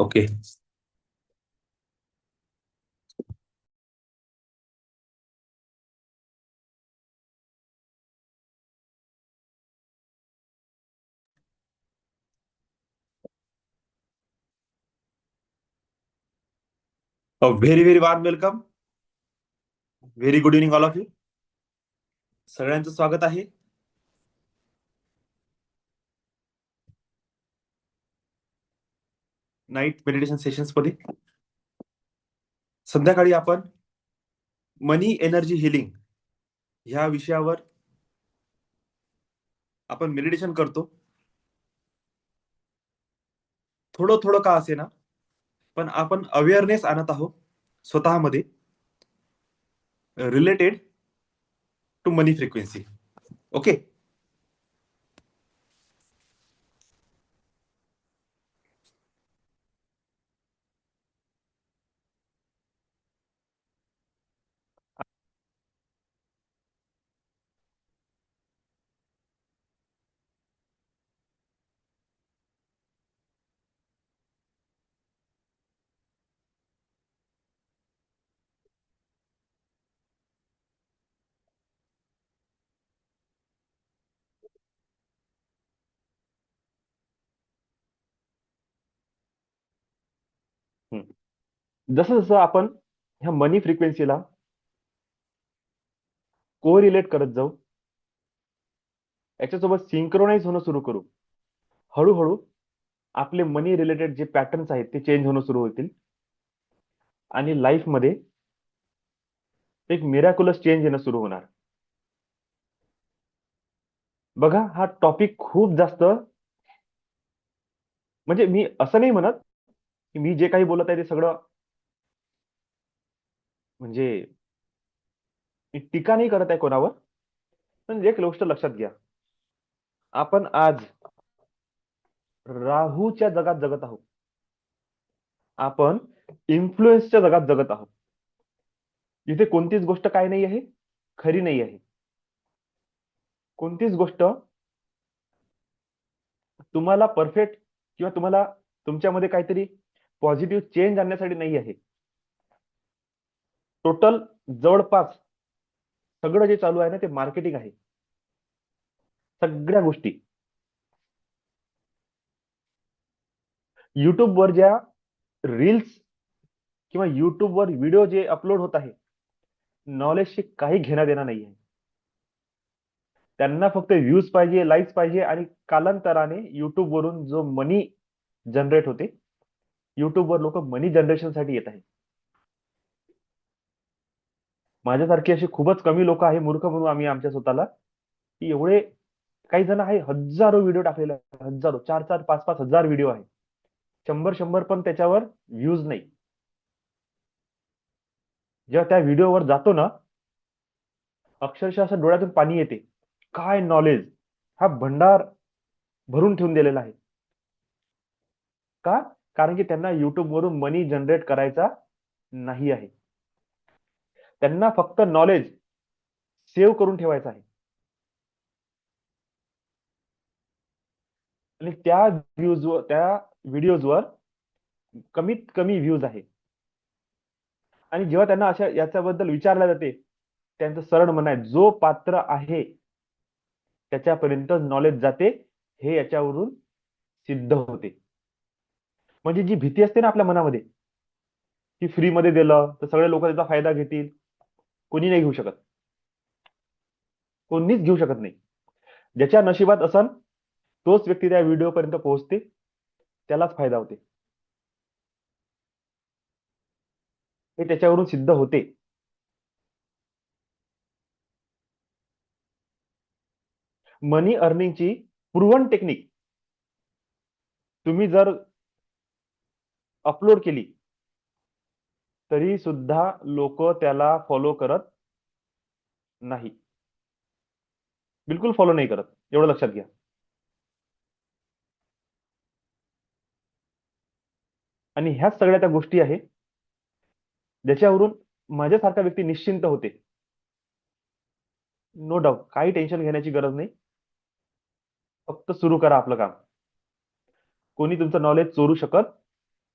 Okay. Very very warm welcome. Very good evening all of you. सगळ्यांचं स्वागत आहे. Night meditation sessions मध्ये संध्याकाळी आपण मनी एनर्जी हिलिंग ह्या विषयावर आपण मेडिटेशन करतो. थोडं थोडं का असे ना, पण आपण अवेअरनेस आणत आहोत स्वतःमध्ये related to money frequency. Okay. जसं जसं आपण ह्या मनी फ्रिक्वेन्सीला को रिलेट करत जाऊ, याच्यासोबत सिंक्रोनाइज होणं सुरू करू, हळूहळू आपले मनी रिलेटेड जे पॅटर्न्स आहेत ते चेंज होणं सुरू होतील आणि लाईफमध्ये एक मिरॅक्युलस चेंज येणं सुरू होणार. बघा, हा टॉपिक खूप जास्त, म्हणजे मी असं नाही म्हणत की मी जे काही बोलत आहे ते सगळं म्हणजे मी टीका नाही करत आहे कोणावर, पण एक गोष्ट लक्षात घ्या, आपण आज राहूच्या जगात जगत आहोत. आपण इन्फ्लुएन्सच्या जगात जगत आहोत. इथे कोणतीच गोष्ट काय नाही आहे, खरी नाही आहे. कोणतीच गोष्ट तुम्हाला परफेक्ट किंवा तुम्हाला तुमच्यामध्ये काहीतरी पॉझिटिव्ह चेंज आणण्यासाठी नाही आहे. टोटल जवळपास सगळं जे चालू आहे ना ते मार्केटिंग आहे. सगळ्या गोष्टी युट्यूबवर ज्या रील्स किंवा युट्यूबवर व्हिडिओ जे अपलोड होत आहे, नॉलेजशी काही घेणं देणं नाही आहे. त्यांना फक्त व्ह्यूज पाहिजे, लाईक्स पाहिजे आणि कालांतराने युट्यूबवरून जो मनी जनरेट होते, युट्यूबवर लोक मनी जनरेशनसाठी येत आहेत. माझ्यासारखी अशी खूपच कमी लोक आहे, मूर्ख म्हणून आम्ही आमच्या स्वतःला, की एवढे काही जण आहे हजारो व्हिडिओ टाकलेले आहेत, हजारो, 4-4, 5-5 हजार व्हिडिओ आहे, 100-100 पण त्याच्यावर व्ह्यूज नाही. जेव्हा त्या व्हिडिओवर जातो ना, अक्षरशः असं डोळ्यातून पाणी येते. काय नॉलेज, हा भंडार भरून ठेवून दिलेला आहे. का? कारण की त्यांना युट्यूबवरून मनी जनरेट करायचा नाही आहे. त्यांना फक्त नॉलेज सेव्ह करून ठेवायचं आहे. आणि त्या व्ह्यूजवर, त्या व्हिडिओजवर कमीत कमी व्ह्यूज आहे. आणि जेव्हा त्यांना अशा याच्याबद्दल विचारले जाते, त्यांचं सरळ म्हणणं आहे, जो पात्र आहे त्याच्यापर्यंत नॉलेज जाते, हे याच्यावरून सिद्ध होते. म्हणजे जी भीती असते ना आपल्या मनामध्ये, की फ्रीमध्ये दिलं तर सगळे लोक त्याचा फायदा घेतील, कोणी नाही घेऊ शकत. कोणीच घेऊ शकत नाही. ज्याच्या नशिबात असन तोच व्यक्ती त्या व्हिडिओ पर्यंत पोहोचते, त्यालाच फायदा होते. हे त्याच्यावरून सिद्ध होते. मनी अर्निंगची प्रूव्हन टेक्निक तुम्ही जर अपलोड केली तरी सुद्धा लोक त्याला फॉलो करत नाही. बिलकुल फॉलो नाही करत, एवढं लक्षात घ्या. आणि ह्याच सगळ्या त्या गोष्टी आहे ज्याच्यावरून माझ्यासारखा व्यक्ती निश्चिंत होते. नो डाऊट, काही टेन्शन घेण्याची गरज नाही. फक्त सुरू करा आपलं काम. कोणी तुमचं नॉलेज चोरू शकत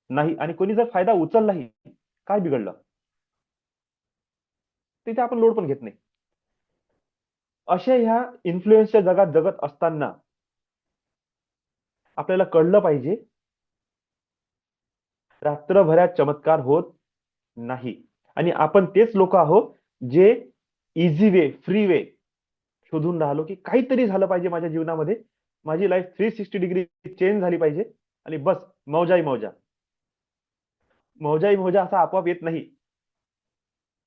नाही, आणि कोणी जर फायदा उचललाही, काय बिघडलं? तिथे आपण लोड पण घेत नाही. अशा ह्या इन्फ्लुएन्सच्या जगात जगत असताना आपल्याला कळलं पाहिजे, रात्रभरात चमत्कार होत नाही. आणि आपण तेच लोक आहोत जे इझी वे, फ्री वे शोधून राहिलो, की काहीतरी झालं पाहिजे माझ्या जीवनामध्ये, माझी लाईफ 360 डिग्री चेंज झाली पाहिजे, आणि बस मौजाही मौजा. मौजाही मौजा असा आपोआप येत नाही,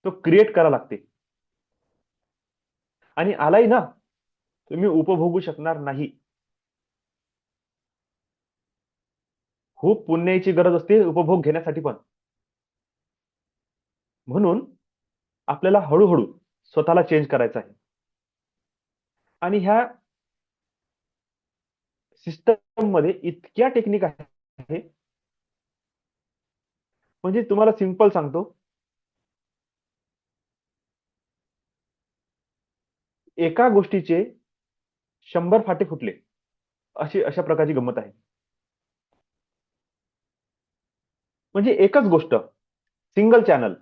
तो क्रिएट करा लागते. आणि आलाही ना, तुम्ही उपभोगू शकणार नाही. खूप पुण्याची गरज असते उपभोग घेण्यासाठी पण. म्हणून आपल्याला हळूहळू स्वतःला चेंज करायचं आहे. आणि ह्या सिस्टम मध्ये इतक्या टेक्निक आहे, म्हणजे तुम्हाला सिंपल सांगतो, एका गोष्टीचे 100 फाटे फुटले, अशी अशा प्रकारची गंमत आहे. म्हणजे एकच गोष्ट, सिंगल चॅनल,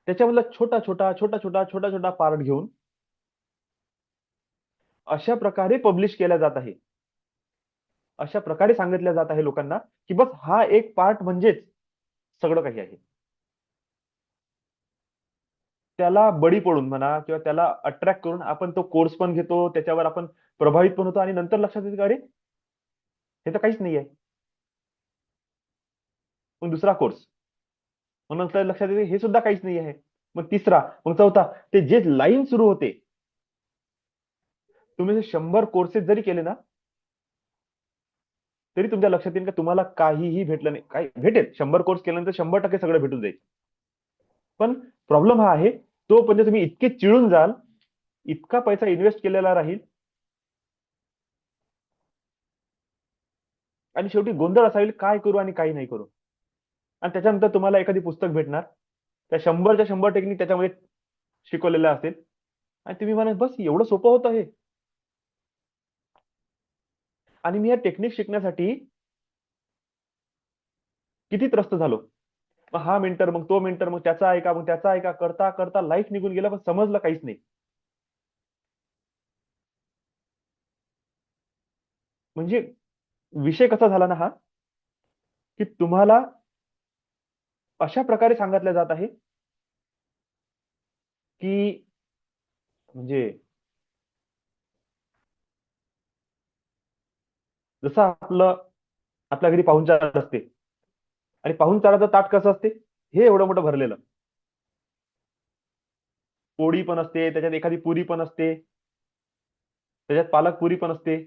त्याच्यामधला छोटा छोटा छोटा छोटा छोटा छोटा पार्ट घेऊन अशा प्रकारे पब्लिश केल्या जात आहे, अशा प्रकारे सांगितल्या जात आहे लोकांना, की बस हा एक पार्ट म्हणजेच सगळं काही आहे. त्याला बळी पडून म्हणा, किंवा त्याला अट्रॅक्ट करून आपण तो कोर्स पण घेतो, त्याच्यावर आपण प्रभावित पण होतो, आणि नंतर लक्षात येतं, अरे हे तर काहीच नाही आहे. मग दुसरा कोर्स, मग नंतर लक्षात येते हे सुद्धा काहीच नाही आहे. मग तिसरा, मग चौथा, ते जे लाईन सुरू होते, तुम्ही 100 कोर्सेस जरी केले ना, तरी तुमच्या लक्षात येईल का तुम्हाला काहीही भेटलं नाही. काही भेटेल, 100 कोर्स केल्यानंतर 100% सगळं भेटून जाईल. पण प्रॉब्लेम हा आहे, तो म्हणजे तुम्ही इतके चिळून जाल, इतका पैसा इन्व्हेस्ट केलेला राहील, आणि शेवटी गोंधळ असा येईल, काय करू आणि काय नाही करू. आणि त्याच्यानंतर तुम्हाला एखादी पुस्तक भेटणार, त्या 100च्या 100 टेक्निक त्याच्यामध्ये शिकवलेल्या असेल, आणि तुम्ही म्हणा बस एवढं सोपं होतं हे. आणि मी या टेक्निक शिकण्यासाठी किती त्रस्त झालो. मग हा मेंटर, मग तो मेंटर, मग त्याचा ऐका, मग त्याचा ऐका, करता करता लाईफ निघून गेला, पण समजलं काहीच नाही. म्हणजे विषय कसा झाला ना हा, की तुम्हाला अशा प्रकारे सांगितलं जात आहे, की म्हणजे जसं आपल्या घरी पाहुणचार असते, आणि पाहुणचाराचं ताट कसं असते, हे एवढं मोठं भरलेलं, पोळी पण असते, त्याच्यात एखादी पुरी पण असते, त्याच्यात पालक पुरी पण असते,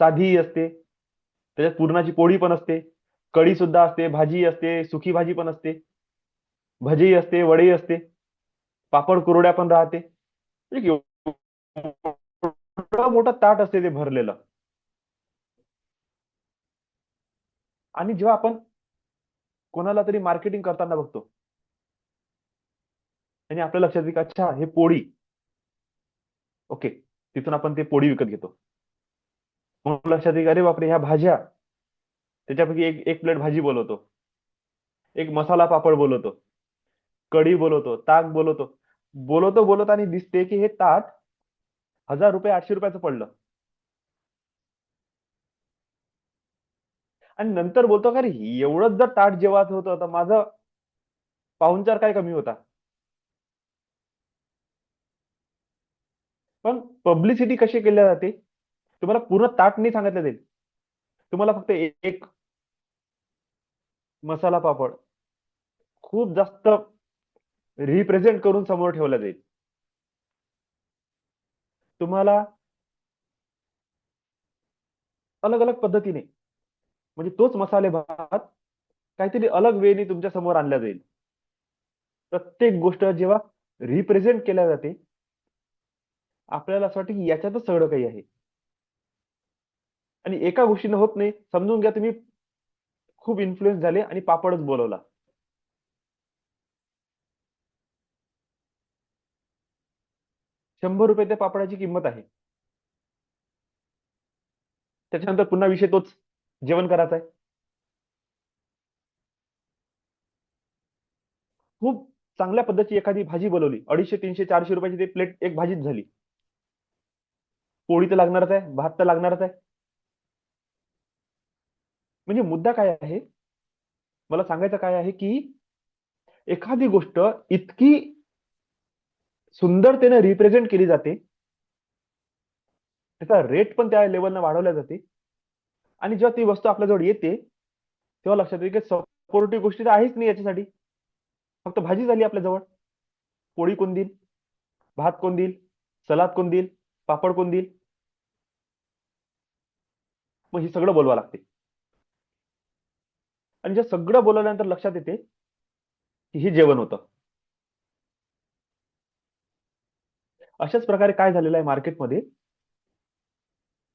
साधीही असते, त्याच्यात पुरणाची पोळी पण असते, कढी सुद्धा असते, भाजी असते, सुकी भाजी पण असते, भजी असते, वडी असते, पापड कुरड्या पण राहते. म्हणजे एवढं मोठं ताट असते ते भरलेलं. आणि जेव्हा आपण कोणाला तरी मार्केटिंग करताना बघतो, आणि आपल्या लक्षात येईल की अच्छा हे पोळी, ओके, तिथून आपण ते पोळी विकत घेतो. मग लक्षात येईल की अरे बापरे, ह्या भाज्या, त्याच्यापैकी एक एक प्लेट भाजी बोलवतो, एक मसाला पापड बोलवतो, कढी बोलवतो, ताक बोलवतो, बोलवतो बोलत, आणि दिसते की हे ताट 1000 रुपये, 800 रुपयाचं पडलं. आणि नंतर बोलतो का रे, एवढंच जर ताट जेवायचं होतं तर माझं पाहुणचार काय कमी होता. पण पब्लिसिटी कशी केली जाते, तुम्हाला पूर्ण ताट नाही सांगितलं जाईल, तुम्हाला फक्त एक मसाला पापड खूप जास्त रिप्रेझेंट करून समोर ठेवला जाईल. तुम्हाला अलग अलग पद्धतीने, म्हणजे तोच मसाले भात काहीतरी अलग वेने तुमच्या समोर आणला जाईल. प्रत्येक गोष्ट जेव्हा रिप्रेझेंट केल्या जाते, आपल्याला असं वाटतं की याच्यातच सगळं काही आहे. आणि एका गोष्टीने होत नाही, समजून घ्या तुम्ही खूप इन्फ्लुएन्स झाले आणि पापडच बोलवला. 100 रुपये त्या पापडाची किंमत आहे. त्याच्यानंतर पुन्हा विषय तोच, जेवण करायचा आहे. खूप चांगल्या पद्धतीची एखादी भाजी बनवली, 250, 300, 400 रुपयाची ते प्लेट एक भाजीच झाली. पोळी तर लागणारच आहे, भात तर लागणारच आहे. म्हणजे मुद्दा काय आहे, मला सांगायचं काय आहे की एखादी गोष्ट इतकी सुंदरतेने रिप्रेझेंट केली जाते, त्याचा रेट पण त्या लेवलनं वाढवला जाते, आणि जेव्हा ती वस्तू आपल्याजवळ येते तेव्हा लक्षात येते की सपोर्टिव्ह गोष्टी तर आहेच नाही याच्यासाठी. फक्त भाजी झाली आपल्या जवळ. पोळी कोण देईल, भात कोण देईल, सलाद कोण देईल, पापड कोण देईल? मग हे सगळं बोलवा लागते. आणि जे सगळं बोलवल्यानंतर लक्षात येते की हे जेवण होतं. अशाच प्रकारे काय झालेलं आहे मार्केटमध्ये,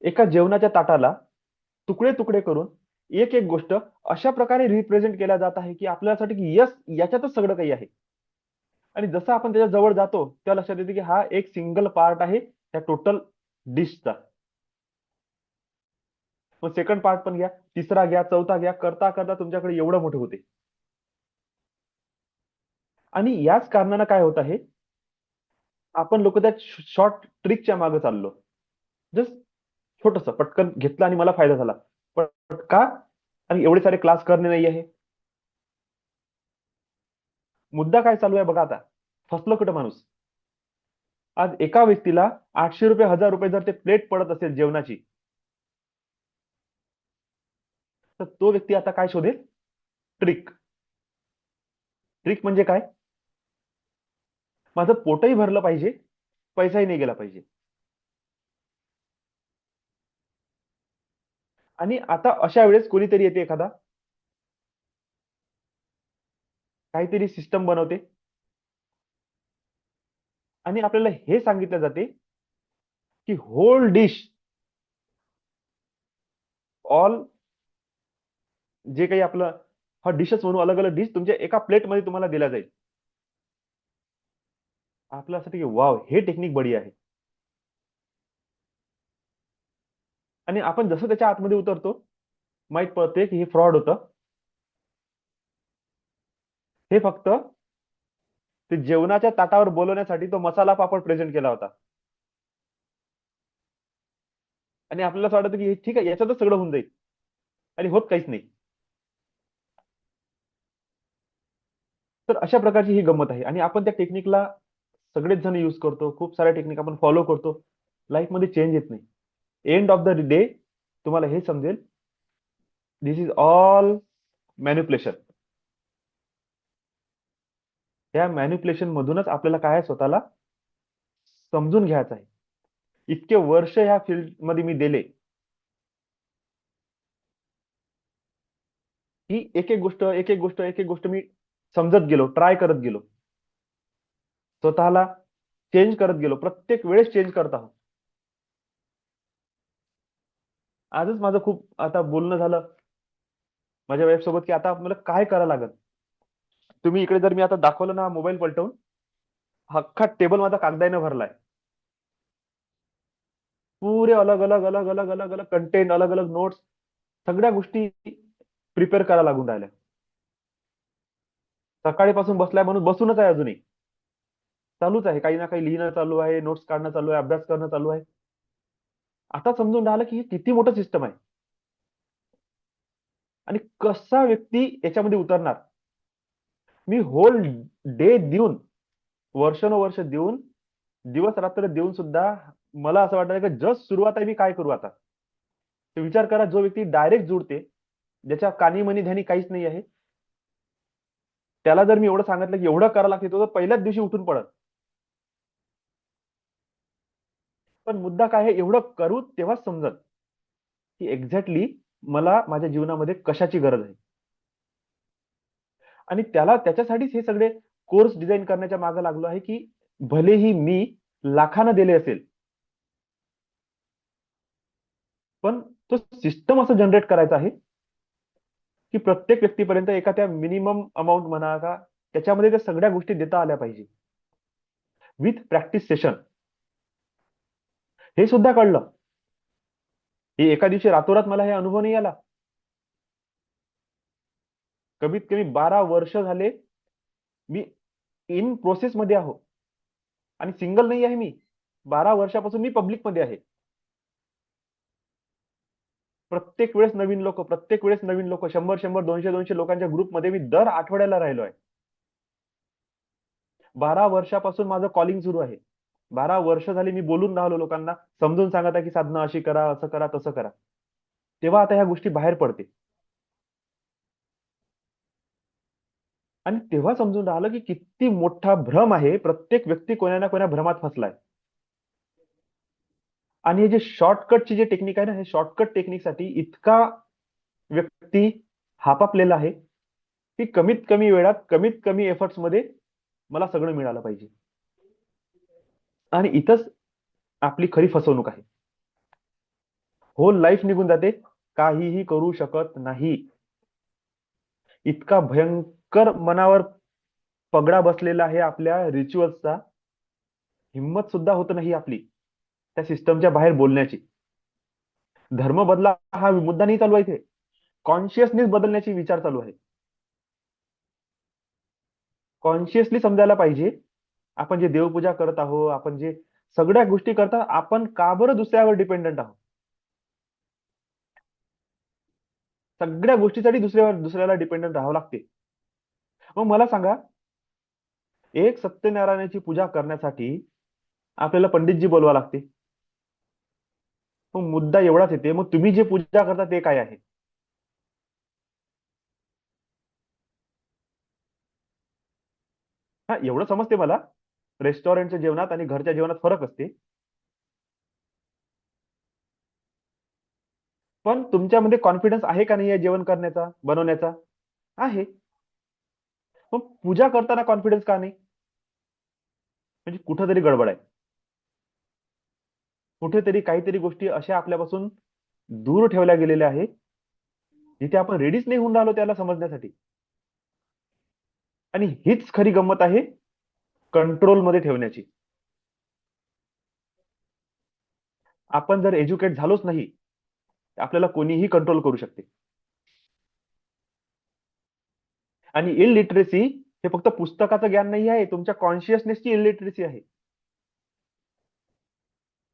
एका जेवणाच्या ताटाला तुकडे तुकडे करून एक एक गोष्ट अशा प्रकारे रिप्रेझेंट केल्या जात आहे की आपल्यासाठी की यस, याच्यातच सगळं काही आहे. आणि जसं आपण त्याच्या जवळ जातो तेव्हा लक्षात येते की हा एक सिंगल पार्ट आहे त्या टोटल डिशचा. मग सेकंड पार्ट पण घ्या, तिसरा घ्या, चौथा घ्या, करता करता तुमच्याकडे एवढं मोठे होते. आणि याच कारणानं काय होत आहे, आपण लोक त्या शॉर्ट ट्रिकच्या मागे चाललो. जस्ट छोटस पटकन घेतलं आणि मला फायदा झाला. पण का? आणि एवढे सारे क्लास करणे नाही आहे. मुद्दा काय चालू आहे बघा आता. फसलो कुठं माणूस. आज एका व्यक्तीला 800 रुपये, 1000 रुपये जर ते प्लेट पडत असेल जेवणाची, तर तो व्यक्ती आता काय शोधेल? ट्रिक. ट्रिक म्हणजे काय? माझं पोटही भरलं पाहिजे, पैसाही नाही गेला पाहिजे. आणि आता अशा वेळेस कोणीतरी येते, एखादा काहीतरी सिस्टम बनवते आणि आपल्याला हे सांगितलं जाते की होल डिश, ऑल जे काही आपलं हा डिशेस म्हणून अलग अलग डिश तुमच्या एका प्लेटमध्ये तुम्हाला दिला जाईल. आपल्यासाठी वाव, हे टेक्निक बडी आहे. आणि आपण जसं त्याच्या आतमध्ये उतरतो माहित पडते की हे फ्रॉड होतं. हे फक्त ते जेवणाच्या ताटावर बोलवण्यासाठी तो मसाला पापड प्रेझेंट केला होता. आणि आपल्याला असं वाटतं की ठीक आहे, याच्यातच सगळं होऊन जाईल, आणि होत काहीच नाही. तर अशा प्रकारची ही गंमत आहे, आणि आपण त्या टेक्निकला सगळेच जण युज करतो. खूप साऱ्या टेक्निक आपण फॉलो करतो. लाईफ मध्ये चेंज येत नाही. एंड ऑफ द डे तुम्हाला हे समजेल, दिस इज ऑल मॅन्युप्युलेशन. या मॅन्युप्युलेशन मधूनच आपल्याला काय आहे, स्वतःला समजून घ्यायचं आहे. इतके वर्ष ह्या फील्ड मध्ये मी दिले की एक एक गोष्ट, एक एक गोष्ट, एक एक गोष्ट मी समजत गेलो, ट्राय करत गेलो, स्वतःला चेंज करत गेलो. प्रत्येक वेळेस चेंज करत आहोत. आजच माझं खूप आता बोलणं झालं माझ्या वाईफ सोबत की आता मला काय करायला लागत. तुम्ही इकडे जर मी आता दाखवलं ना मोबाईल पलटवून, अख्खा टेबल माझा कागदाने भरलाय. पुरे अलग अलग अलग अलग अलग अलग कंटेंट, अलग अलग नोट्स, सगळ्या गोष्टी प्रिपेअर करायला लागून राहिल्या. सकाळीपासून बसलाय म्हणून बसूनच आहे. अजूनही चालूच आहे, काही ना काही लिहिणं चालू आहे, नोट्स काढणं चालू आहे, अभ्यास करणं चालू आहे. आता समजून राहिलं की हे किती मोठं सिस्टम आहे, आणि कसा व्यक्ती याच्यामध्ये उतरणार. मी होल डे देऊन, वर्षानुवर्ष देऊन, दिवस रात्र देऊन सुद्धा मला असं वाटतं की जस्ट सुरुवात आहे, मी काय करू आता. तर विचार करा, जो व्यक्ती डायरेक्ट जुडते, ज्याच्या कानी मनी ध्यानी काहीच नाही आहे, त्याला जर मी एवढं सांगितलं की एवढं करायला लागते, तो तर पहिल्याच दिवशी उठून पडत. पण मुद्दा काय आहे, एवढं करू तेव्हाच समजत की एक्झॅक्टली मला माझ्या जीवनामध्ये कशाची गरज आहे. आणि त्याच्यासाठीच हे सगळे कोर्स डिझाईन करण्याच्या मागे लागलो आहे की भलेही मी लाखानं दिले असेल, पण तो सिस्टम असं जनरेट करायचा आहे की प्रत्येक व्यक्तीपर्यंत एका त्या मिनिमम अमाऊंट म्हणा का, त्याच्यामध्ये त्या सगळ्या गोष्टी देता आल्या पाहिजे विथ प्रॅक्टिस सेशन. हे सुद्धा कळलं. हे एका दिवशी रातोरात मला हे अनुभव नाही आला. कमीत कमी 12 वर्ष झाले मी इन प्रोसेस मध्ये आहो. आणि सिंगल नाही आहे मी. 12 वर्षापासून मी पब्लिक मध्ये आहे. प्रत्येक वेळेस नवीन लोक, प्रत्येक वेळेस नवीन लोक, 100-100, 200-200 लोकांच्या ग्रुपमध्ये मी दर आठवड्याला राहिलो आहे. 12 वर्षापासून माझं कॉलिंग सुरू आहे. 12 वर्ष झाली मी बोलून राहिलो लोकांना, समजून सांगत आहे की साधना अशी करा, असं करा, तसं करा. तेव्हा आता ह्या गोष्टी बाहेर पडते. आणि तेव्हा समजून राहिलं की किती मोठा भ्रम आहे. प्रत्येक व्यक्ती कोणा ना कोणा भ्रमात फसलाय. आणि हे जे शॉर्टकटची जे टेक्निक आहे ना, हे शॉर्टकट टेक्निकसाठी इतका व्यक्ती हापापलेला आहे की कमीत कमी वेळात, कमीत कमी एफर्ट्स मध्ये मला सगळं मिळालं पाहिजे. आणि इथंच आपली खरी फसवणूक आहे. होल लाईफ निघून जाते, काहीही करू शकत नाही. इतका भयंकर मनावर पगडा बसलेला आहे आपल्या रिच्युअल्सचा, हिंमत सुद्धा होत नाही आपली त्या सिस्टमच्या बाहेर बोलण्याची. धर्म बदला हा मुद्दा नाही चालू आहे इथे, कॉन्शियसनेस बदलण्याची विचार चालू आहे. कॉन्शियसली समजायला पाहिजे, आपण जे देवपूजा करत आहोत, आपण जे सगळ्या गोष्टी करता, आपण का बरं दुसऱ्यावर डिपेंडंट आहोत. सगळ्या गोष्टीसाठी दुसऱ्याला डिपेंडंट राहावं लागते. मग मला सांगा, एक सत्यनारायणाची पूजा करण्यासाठी आपल्याला पंडितजी बोलवा लागते. मग मुद्दा एवढाच येते, मग तुम्ही जे पूजा करता ते काय आहे? हा, एवढं समजते मला, रेस्टॉरंटच्या जेवणात आणि घरच्या जेवणात फरक असते. पण तुमच्यामध्ये कॉन्फिडन्स आहे का नाही या जेवण करण्याचा, बनवण्याचा? आहे. मग पूजा करताना कॉन्फिडन्स का नाही? म्हणजे कुठंतरी गडबड आहे. कुठेतरी काहीतरी गोष्टी अशा आपल्यापासून दूर ठेवल्या गेलेल्या आहेत, जिथे आपण रेडीच नाही होऊन राहिलो त्याला समजण्यासाठी. आणि हीच खरी गंमत आहे कंट्रोल मध्ये ठेवण्याची. आपण जर एज्युकेट झालोच नाही, आपल्याला कोणीही कंट्रोल करू शकते. आणि इलिटरेसी हे फक्त पुस्तकाचं ज्ञान नाही आहे, तुमच्या कॉन्शियसनेसची इलिटरेसी आहे.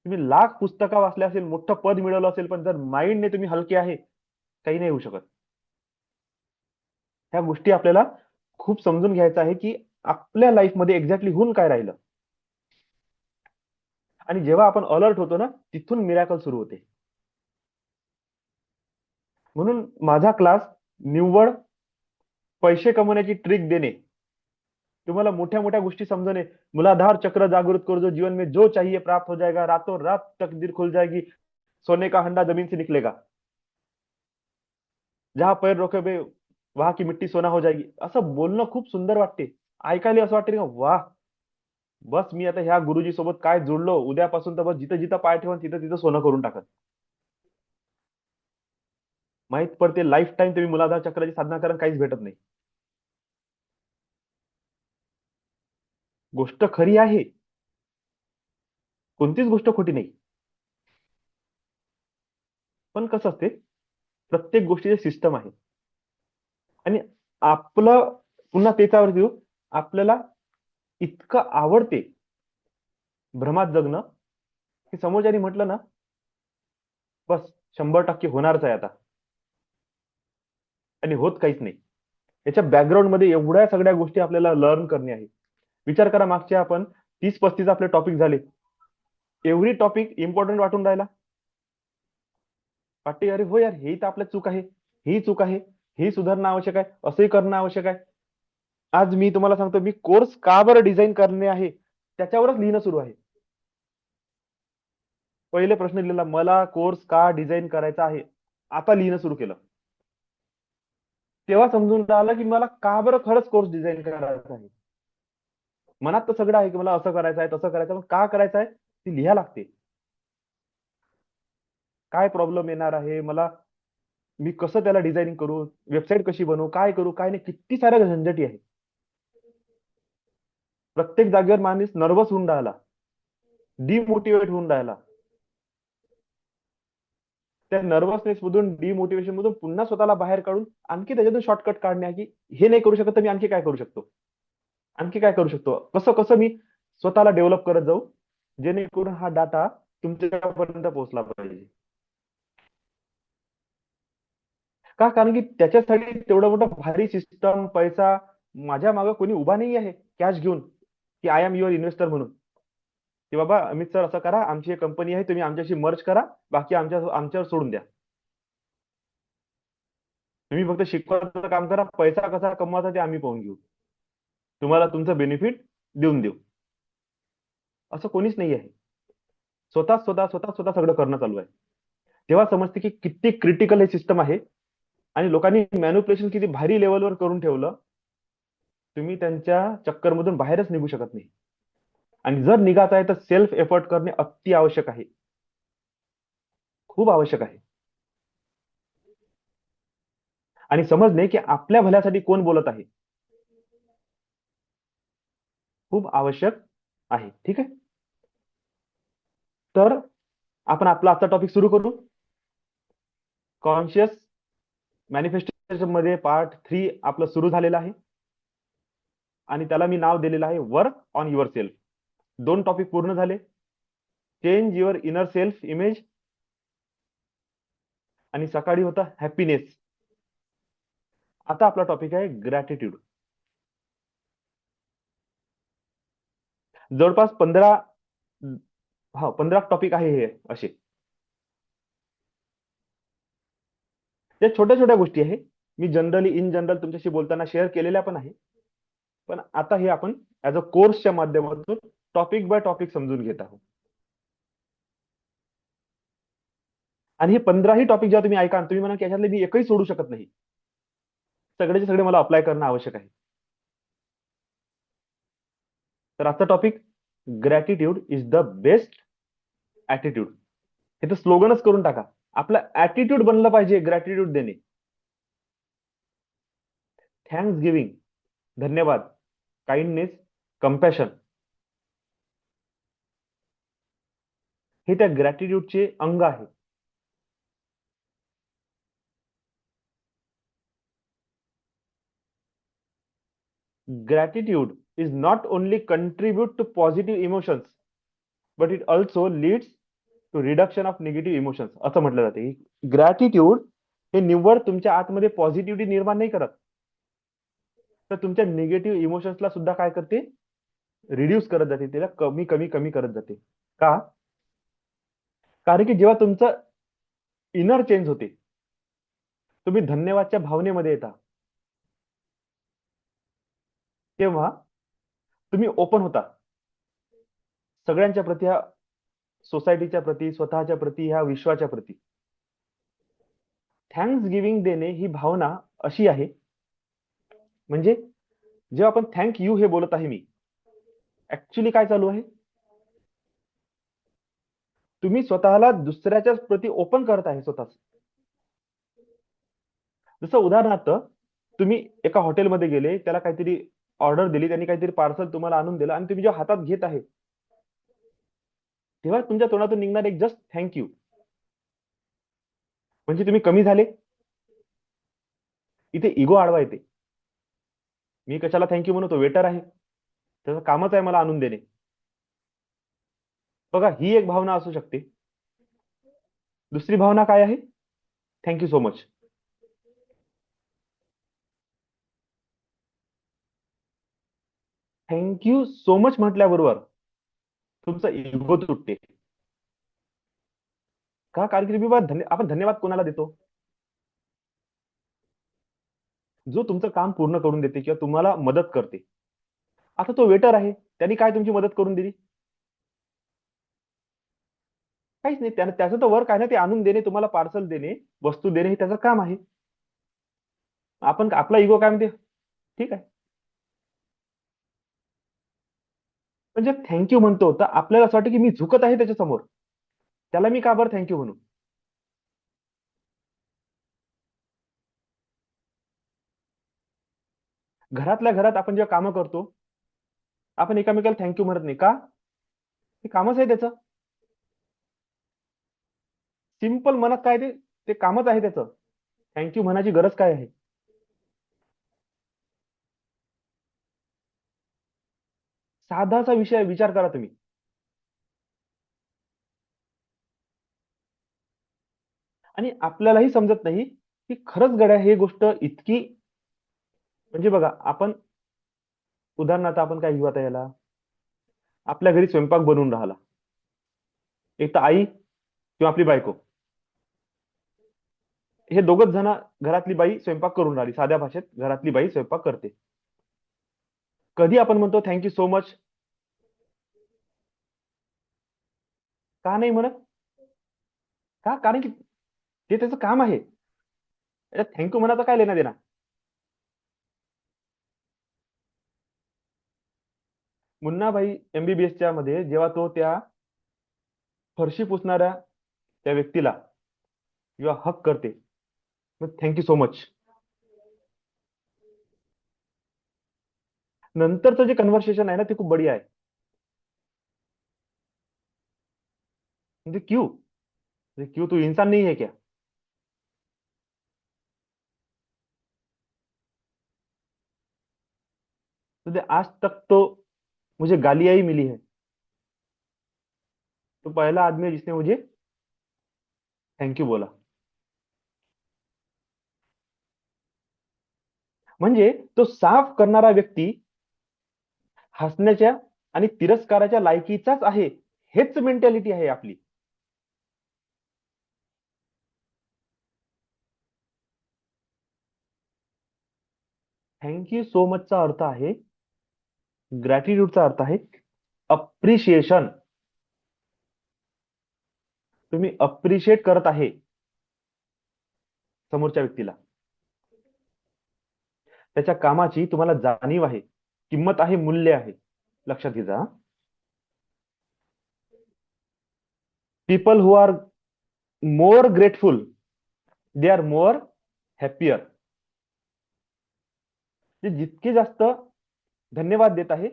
तुम्ही लाख पुस्तकं वाचले असेल, मोठं पद मिळवलं असेल, पण जर माइंडने तुम्ही हलके आहे, काही नाही होऊ शकत. ह्या गोष्टी आपल्याला खूप समजून घ्यायचं आहे की आपल्या लाईफमध्ये एक्झॅक्टली होऊन काय राहिलं. आणि जेव्हा आपण अलर्ट होतो ना, तिथून मिरॅकल सुरू होते. म्हणून माझा क्लास निव्वळ पैसे कमवण्याची ट्रिक देणे, तुम्हाला मोठ्या मोठ्या गोष्टी समजणे, मूलाधार चक्र जागृत कर दो, जीवन में जो चाहिए प्राप्त हो जाएगा, रातों रात तकदीर खुल जाएगी, सोने का हंडा जमीन से निकलेगा, जहां पैर रोकोगे वहां की मिट्टी सोना हो जाएगी, असं बोलणं खूप सुंदर वाटते. ऐकायला असं वाटते का वाह, बस मी आता ह्या गुरुजी सोबत काय जुडलो, उद्यापासून तर बस जिथं जिथं पाय ठेवून तिथं तिथं सोनं करून टाकत. माहित पडते लाईफ टाईम तुम्ही मूलाधार चक्राची साधना करा, काहीच भेटत नाही. गोष्ट खरी आहे, कोणतीच गोष्ट खोटी नाही. पण कसं असते, प्रत्येक गोष्टीचे सिस्टम आहे. आणि आपलं, पुन्हा त्याच्यावर येऊ, आपल्याला इतकं आवडते भ्रमात जगणं की समोरच्यानी म्हटलं ना, बस 100% होणारच आहे आता, आणि होत काहीच नाही. याच्या बॅकग्राऊंड मध्ये एवढ्या सगळ्या गोष्टी आपल्याला लर्न करणे आहे. विचार करा, मागचे आपण 30-35 आपले टॉपिक झाले, एव्हरी टॉपिक इम्पॉर्टंट वाटून राहिला. वाटते अरे हो यार, हे तर आपल्या चूक आहे, ही चूक आहे, ही सुधारणं आवश्यक आहे, असंही करणं आवश्यक आहे. आज मी तुम्हाला सांगतो, मी कोर्स का बरं डिझाईन करणे आहे त्याच्यावरच लिहिणं सुरू आहे. पहिले प्रश्न लिहिला, मला कोर्स का डिझाईन करायचा आहे, आता लिहिणं सुरू केलं. तेव्हा समजून राहिलं की मला का बरं खरंच कोर्स डिझाईन करायचा आहे. मनात तर सगळं आहे की मला असं करायचं आहे, तसं करायचं, पण का करायचं आहे ती लिहा लागते. काय प्रॉब्लेम येणार आहे मला, मी कसं त्याला डिझाईनिंग करू, वेबसाईट कशी बनवू, काय करू काय नाही, किती साऱ्या झंझटी आहे. प्रत्येक जागेवर माणूस नर्वस होऊन राहिला, डिमोटिवेट होऊन राहिला. त्या नर्वसनेस मधून, डिमोटिवेशन मधून पुन्हा स्वतःला बाहेर काढून आणखी त्याच्यातून शॉर्टकट काढणे, की हे नाही करू शकत तर मी आणखी काय करू शकतो. आणखी काय करू शकतो, कसं कसं मी स्वतःला डेव्हलप करत जाऊ, जेणेकरून हा डाटा तुमच्यापर्यंत पोहोचला पाहिजे. का? कारण की त्याच्यासाठी तेवढं मोठं भारी सिस्टम, पैसा माझ्या मागे कोणी उभा नाही आहे कॅश घेऊन, की आय एम युअर इन्व्हेस्टर म्हणून, की बाबा अमित सर असं करा, आमची एक कंपनी आहे, तुम्ही आमच्याशी मर्ज करा, बाकी आमच्यावर सोडून द्या. तुम्ही फक्त शिकवायचं काम करा, पैसा कसा कमवायचा ते आम्ही पाहून घेऊ, तुम्हाला तुमचं बेनिफिट देऊन देऊ. असं कोणीच नाही आहे. स्वतः स्वतः स्वतः स्वतः सगळं करणं चालू आहे. तेव्हा समजते की किती क्रिटिकल हे सिस्टम आहे, आणि लोकांनी मॅन्युप्युलेशन किती भारी लेवलवर करून ठेवलं. तुम्ही त्यांच्या चक्करमधून बाहेरच निघू शकत नाही. आणि जर निघायचं आहे तर सेल्फ एफर्ट करणे अति आवश्यक आहे, खूप आवश्यक आहे. आणि समजणे की आपल्या भल्यासाठी कोण बोलत आहे, खूप आवश्यक आहे. ठीक आहे, तर आपण आपला आजचा टॉपिक सुरू करू. कॉन्शियस मॅनिफेस्टेशन मध्ये पार्ट 3 आपलं सुरू झालेलं आहे, आणि त्याला मी नाव दिलेलं आहे work on your self. 2 topic पूर्ण झाले, change your inner self image, आणि सकाळी होता हॅपीनेस. आता आपला टॉपिक आहे ग्रॅटिट्यूड. जवळपास 15, हा 15 टॉपिक आहे हे असे. या छोट्या छोट्या गोष्टी आहे, मी जनरली इन जनरल तुमच्याशी बोलताना शेअर केलेल्या पण आहे. पण आता हे आपण ऍज अ कोर्सच्या माध्यमातून टॉपिक बाय टॉपिक समजून घेत आहोत. आणि हे 15ही टॉपिक जेव्हा तुम्ही ऐका, तुम्ही म्हणा की याच्यातले मी एकही सोडू शकत नाही, सगळेचे सगळे मला अप्लाय करणं आवश्यक आहे. तर आजचा topic, gratitude is the best attitude. हे तर स्लोगनच करून टाका, आपलं ऍटिट्यूड बनलं पाहिजे ग्रॅटिट्यूड देणे. थँक्स गिव्हिंग, धन्यवाद, काइंडनेस, कंपॅशन, हे त्या ग्रॅटिट्यूडचे अंग आहे. Gratitude is not only contribute to positive emotions, but it also leads to reduction of negative emotions. असं म्हटलं जाते. ग्रॅटिट्यूड हे निव्वळ तुमच्या आतमध्ये पॉझिटिव्हिटी निर्माण नाही करत, तर तुमच्या निगेटिव्ह इमोशन्सला सुद्धा काय करते, रिड्यूस करत जाते, त्याला कमी कमी कमी करत जाते. का? कारण की जेव्हा तुमचं इनर चेंज होते, तुम्ही धन्यवादच्या भावनेमध्ये येता, तेव्हा तुम्ही ओपन होता सगळ्यांच्या प्रती, ह्या सोसायटीच्या प्रती, स्वतःच्या प्रती, ह्या विश्वाच्या प्रती. थँक्स गिव्हिंग देणे ही भावना अशी आहे, म्हणजे जेव्हा आपण थँक यू हे बोलत आहे मी, ऍक्च्युली काय चालू आहे, तुम्ही स्वतःला दुसऱ्याच्या प्रती ओपन करत आहे स्वतःच. जसं उदाहरणार्थ, तुम्ही एका हॉटेलमध्ये गेले, त्याला काहीतरी ऑर्डर दिली, त्यांनी काहीतरी पार्सल तुम्हाला आणून दिलं, आणि तुम्ही जेव्हा हातात घेत आहे, तेव्हा तुमच्या तोंडातून निघणार एक जस्ट थँक यू, म्हणजे तुम्ही कमी झाले. इथे इगो आडवा येते, मी कशाला थँक्यू म्हणतो, वेटर आहे, त्याचं कामच आहे मला आणून देणे. बघा, ही एक भावना असू शकते. दुसरी भावना काय आहे, thank you so much. Thank you so much म्हटल्याबरोबर तुमचा इगो तुटते. का? कारण की तुम्ही आपण धन्यवाद कोणाला देतो, जो तुमचं काम पूर्ण करून देते किंवा तुम्हाला मदत करते. आता तो वेटर आहे, त्यांनी काय तुमची मदत करून दिली, काहीच नाही. त्याचं तर वर्क आहे ना, ते आणून देणे, तुम्हाला पार्सल देणे, वस्तू देणे, हे त्याचं काम आहे. आपण आपला इगो काय म्हणते, ठीक आहे. म्हणजे थँक्यू म्हणतो तर आपल्याला असं वाटतं की मी झुकत आहे त्याच्या समोर, त्याला मी का बरं थँक्यू म्हणू. घरातल्या घरात आपण जेव्हा कामं करतो, आपण एकामेकाला थँक्यू म्हणत नाही का, ते कामच आहे त्याचं. सिंपल मनात काय, ते ते कामच आहे त्याचं. थँक्यू म्हणायची गरज काय आहे. साधासा विषय विचार करा तुम्ही. आणि आपल्यालाही समजत नाही की खरंच गड्या ही गोष्ट इतकी, म्हणजे बघा आपण, उदाहरणार्थ आपण काय घेऊ आता याला, आपल्या घरी स्वयंपाक बनवून राहिला, एक तर आई किंवा आपली बायको, हे दोघच जण, घरातली बाई स्वयंपाक करून राहिली, साध्या भाषेत घरातली बाई स्वयंपाक करते. कधी आपण म्हणतो थँक्यू सो मच? का नाही म्हणत? का? कारण की ते त्याचं काम आहे. थँक्यू म्हणायचं काय लेना देना? मुन्नाभाई एमबीबीएसच्या मध्ये जेव्हा तो त्या फरशी पुसणाऱ्या त्या व्यक्तीला जेव्हा हक करते, मग थँक्यू सो मच, नंतरचं जे कन्व्हर्सेशन आहे ना, ते खूप बढिया आहे. म्हणजे क्यू, म्हणजे क्यू, तू इंसान नहीं है क्या? तो आज तक तो मुझे गालियां ही मिली है, तो पहला आदमी है जिसने मुझे थँक्यू बोला. म्हणजे तो साफ करणारा व्यक्ती हसण्याच्या आणि तिरस्काराच्या लायकीचाच आहे, हेच मेंटॅलिटी आहे आपली. थँक्यू सो मचचा अर्थ आहे, ग्रॅटिट्यूडचा अर्थ आहे अप्रिशिएशन. तुम्ही अप्रिशिएट करत आहे समोरच्या व्यक्तीला, त्याच्या कामाची तुम्हाला जाणीव आहे, किंमत आहे, मूल्य आहे. लक्षात घ्या, people who are more grateful, they are more happier. जे जितके जास्त धन्यवाद देत आहे,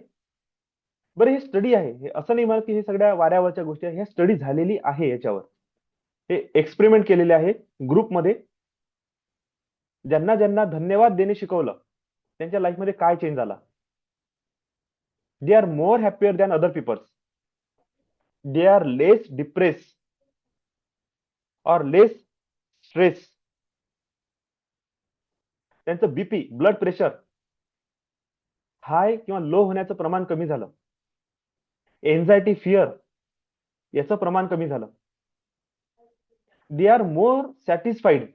बरं हे स्टडी आहे, हे असं नाही म्हणत की हे सगळ्या वाऱ्यावरच्या गोष्टी आहे, हे स्टडी झालेली आहे, याच्यावर हे एक्सपेरिमेंट केलेले आहे ग्रुपमध्ये. ज्यांना ज्यांना धन्यवाद देणे शिकवलं, त्यांच्या लाईफमध्ये काय चेंज झाला? They are more happier than other peoples, they are less depress और लेस स्ट्रेस. त्यांचं बीपी, ब्लड प्रेशर हाय किंवा लो होण्याचं प्रमाण कमी झालं. एन्झायटी, फिअर याचं प्रमाण कमी झालं. दे are more satisfied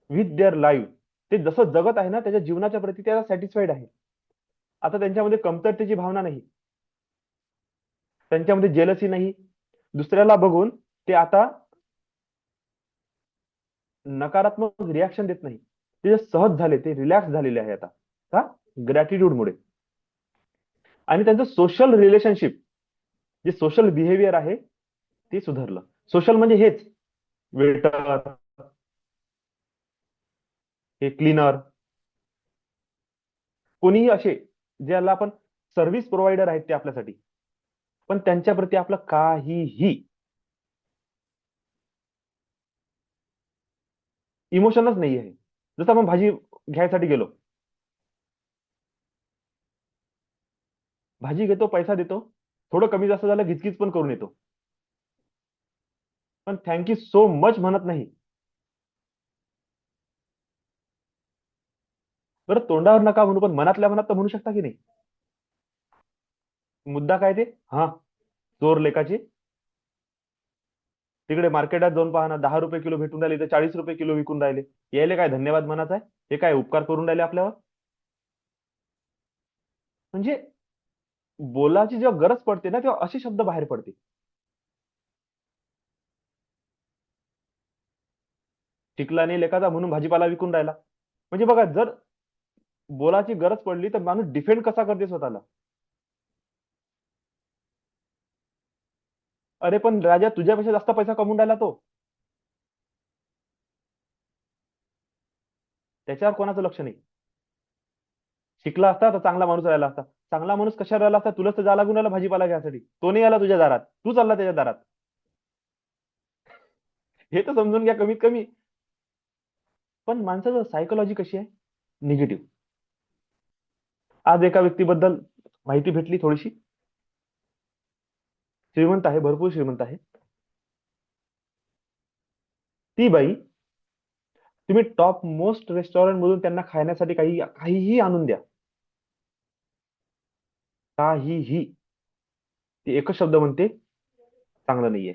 with their life. ते जसं जगत आहे ना, त्याच्या जीवनाच्या प्रती त्याला सॅटिस्फाईड आहे. आता त्यांच्यामध्ये कमतरतेची भावना नाही, त्यांच्यामध्ये जेलसी नाही, दुसऱ्याला बघून ते आता नकारात्मक रिॲक्शन देत नाही, ते सहज झाले, ते रिलॅक्स झालेले आहे आता. का? ग्रॅटिट्यूडमुळे. आणि त्यांचं सोशल रिलेशनशिप, जे सोशल बिहेवियर आहे, ते सुधारलं. सोशल म्हणजे हेच, वेटर, हे क्लीनर, कोणीही असे ज्याला आपण सर्व्हिस प्रोव्हायडर आहेत ते आपल्यासाठी, पण त्यांच्या प्रती आपलं काहीही इमोशनच नाही आहे. जसं आपण भाजी घ्यायसाठी गेलो, भाजी घेतो, पैसा देतो, थोडं कमी जास्त झालं घिचकीच पण करून येतो, पण थँक्यू सो मच म्हणत नाही. बरं तोंडावर नका म्हणू, पण मनातल्या मनात तर म्हणू शकता की नाही? मुद्दा काय ते? हा, चोर लेखाची, तिकडे मार्केटात जाऊन पहा ना, 10 रुपये किलो भेटून राहिले तर 40 रुपये किलो विकून राहिले. यायले काय धन्यवाद म्हणायचा आहे? हे काय उपकार करून राहिले आपल्यावर? म्हणजे बोलाची जेव्हा गरज पडते ना, तेव्हा असे शब्द बाहेर पडते. टिकला नाही लेखाचा म्हणून भाजीपाला विकून राहिला. म्हणजे बघा, जर बोलाची गरज पडली तर माणूस डिफेंड कसा करते स्वतःला. अरे पण राजा, तुझ्यापेक्षा जास्त पैसा कमवून राहिला तो, त्याच्यावर कोणाचं लक्ष नाही. शिकला असता तर चांगला माणूस राहिला असता. चांगला माणूस कशा राहिला असता? तुलाच तर जा लागून राहिला भाजीपाला घ्यायसाठी, तो नाही आला तुझ्या दारात, तू चालला त्याच्या दारात. हे तर समजून घ्या कमीत कमी. पण माणसाचं सायकोलॉजी कशी आहे? निगेटिव्ह. आज एका व्यक्तीबद्दल माहिती भेटली थोडीशी. श्रीमंत आहे, भरपूर श्रीमंत आहे. ती बाई, तुम्ही टॉप मोस्ट रेस्टॉरंट मधून त्यांना खाण्यासाठी काहीही आणून द्या, काहीही, ती एकच शब्द म्हणते, चांगलं नाहीये.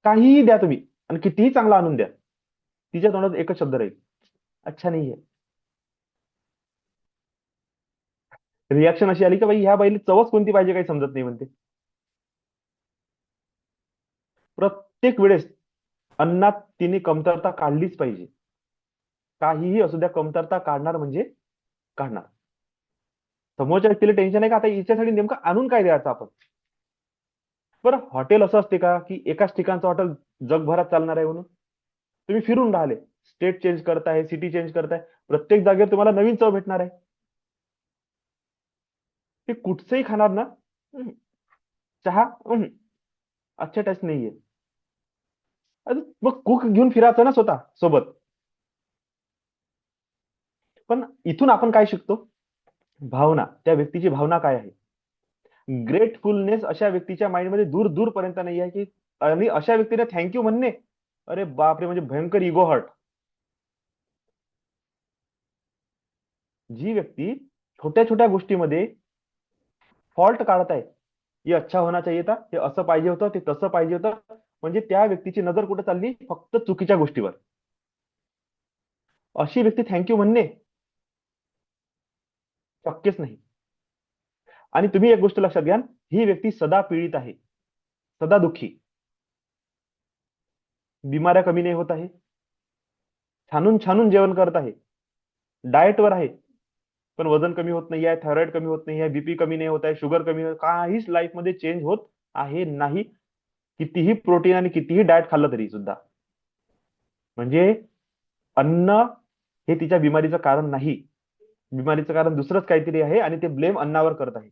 काहीही द्या तुम्ही, आणि कितीही चांगलं आणून द्या, तिच्या तोंडात एकच शब्द राहील, अच्छा नाहीये. रिॲक्शन अशी आली की बाई ह्या बाईला चवच कोणती पाहिजे काही समजत नाही म्हणते. प्रत्येक वेळेस अन्नात तिने कमतरता काढलीच पाहिजे. काहीही असू द्या, कमतरता काढणार म्हणजे काढणार. समोरच्या व्यक्तीला टेन्शन आहे का आता हिच्यासाठी नेमकं आणून काय द्यायचं आपण. बरं, हॉटेल असं असते का की एकाच ठिकाणचं हॉटेल जगभरात चालणार आहे म्हणून? तुम्ही फिरून राहिले, स्टेट चेंज करताय, सिटी चेंज करताय, प्रत्येक जागेवर तुम्हाला नवीन चव भेटणार आहे. ते कुठचंही खाणार ना, चहा अच्छा टेस्ट नाहीये. अरे मग कुक घेऊन फिरायचं ना स्वतः सोबत. पण इथून आपण काय शिकतो? भावना, त्या व्यक्तीची भावना काय आहे. ग्रेटफुलनेस अशा व्यक्तीच्या माइंडमध्ये दूर दूर पर्यंत नाही आहे की, आणि अशा व्यक्तीने थँक्यू म्हणणे, अरे बापरे, म्हणजे भयंकर इगो हर्ट. जी व्यक्ती छोट्या छोट्या गोष्टीमध्ये फॉल्ट काढत आहे, हे अच्छा होना चाहिए था, हे असं पाहिजे होतं, ते तसं पाहिजे होतं, म्हणजे त्या व्यक्तीची नजर कुठे चालली, फक्त चुकीच्या गोष्टीवर. अशी व्यक्ती थँक्यू म्हणणे शक्यच नाही. आणि तुम्ही एक गोष्ट लक्षात घ्या, ही व्यक्ती सदा पीडित आहे, सदा दुःखी. बिमाऱ्या कमी नाही होत आहे, छानून छानून जेवण करत आहे, डाएटवर आहे, पण वजन कमी होत नाही आहे, थायरॉइड कमी होत नाही आहे, बीपी कमी नाही होत आहे, शुगर कमी होत, काहीच लाईफ मध्ये चेंज होत आहे नाही. कितीही प्रोटीन आणि कितीही डाएट खाल्लं तरी सुद्धा. म्हणजे अन्न हे तिच्या बिमारीचं कारण नाही, बिमारीचं कारण दुसरंच काहीतरी आहे, आणि ते ब्लेम अन्नावर करत आहे.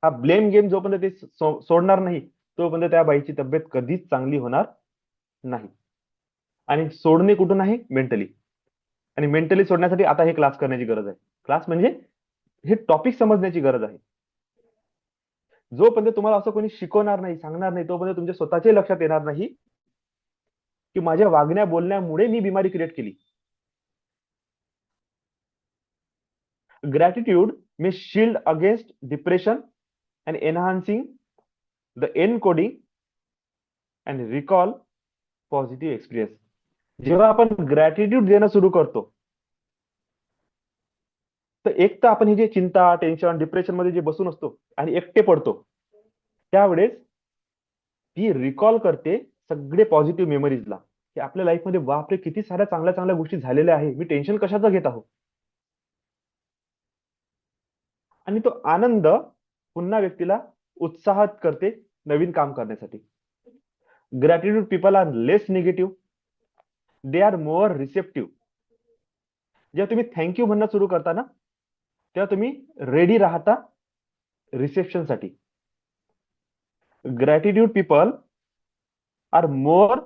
हा ब्लेम गेम जोपर्यंत ते सोडणार नाही, तोपर्यंत त्या बाईची तब्येत कधीच चांगली होणार नाही. आणि सोडणे कुठून आहे? मेंटली. आणि मेंटली सोडण्यासाठी आता हे क्लास करण्याची गरज आहे. क्लास म्हणजे हे टॉपिक समजण्याची गरज आहे. जोपर्यंत तुम्हाला असं कोणी शिकवणार नाही, सांगणार नाही, तोपर्यंत तुमच्या स्वतःच्या लक्षात येणार नाही की माझ्या वागण्या बोलण्यामुळे मी बिमारी क्रिएट केली. Gratitude may shield against depression and enhancing the encoding and recall positive experience. जेव्हा आपण ग्रॅटिट्यूड देणं सुरू करतो, तर एक तर आपण हे जे चिंता, टेन्शन, डिप्रेशन मध्ये जे बसून असतो आणि एकटे पडतो, त्यावेळेस ती रिकॉल करते सगळे पॉझिटिव्ह मेमरीजला, की आपल्या लाईफमध्ये बापरे किती साऱ्या चांगल्या चांगल्या गोष्टी झालेल्या आहे, मी टेन्शन कशाचं घेत आहो. आणि तो आनंद पुन्हा व्यक्तीला उत्साहित करते नवीन काम करण्यासाठी. Gratitude people are less negative, they are more receptive. जेव्हा तुम्ही थँक्यू म्हणणं सुरू करता ना, तेव्हा तुम्ही रेडी राहता रिसेप्शन साठी. Gratitude people are more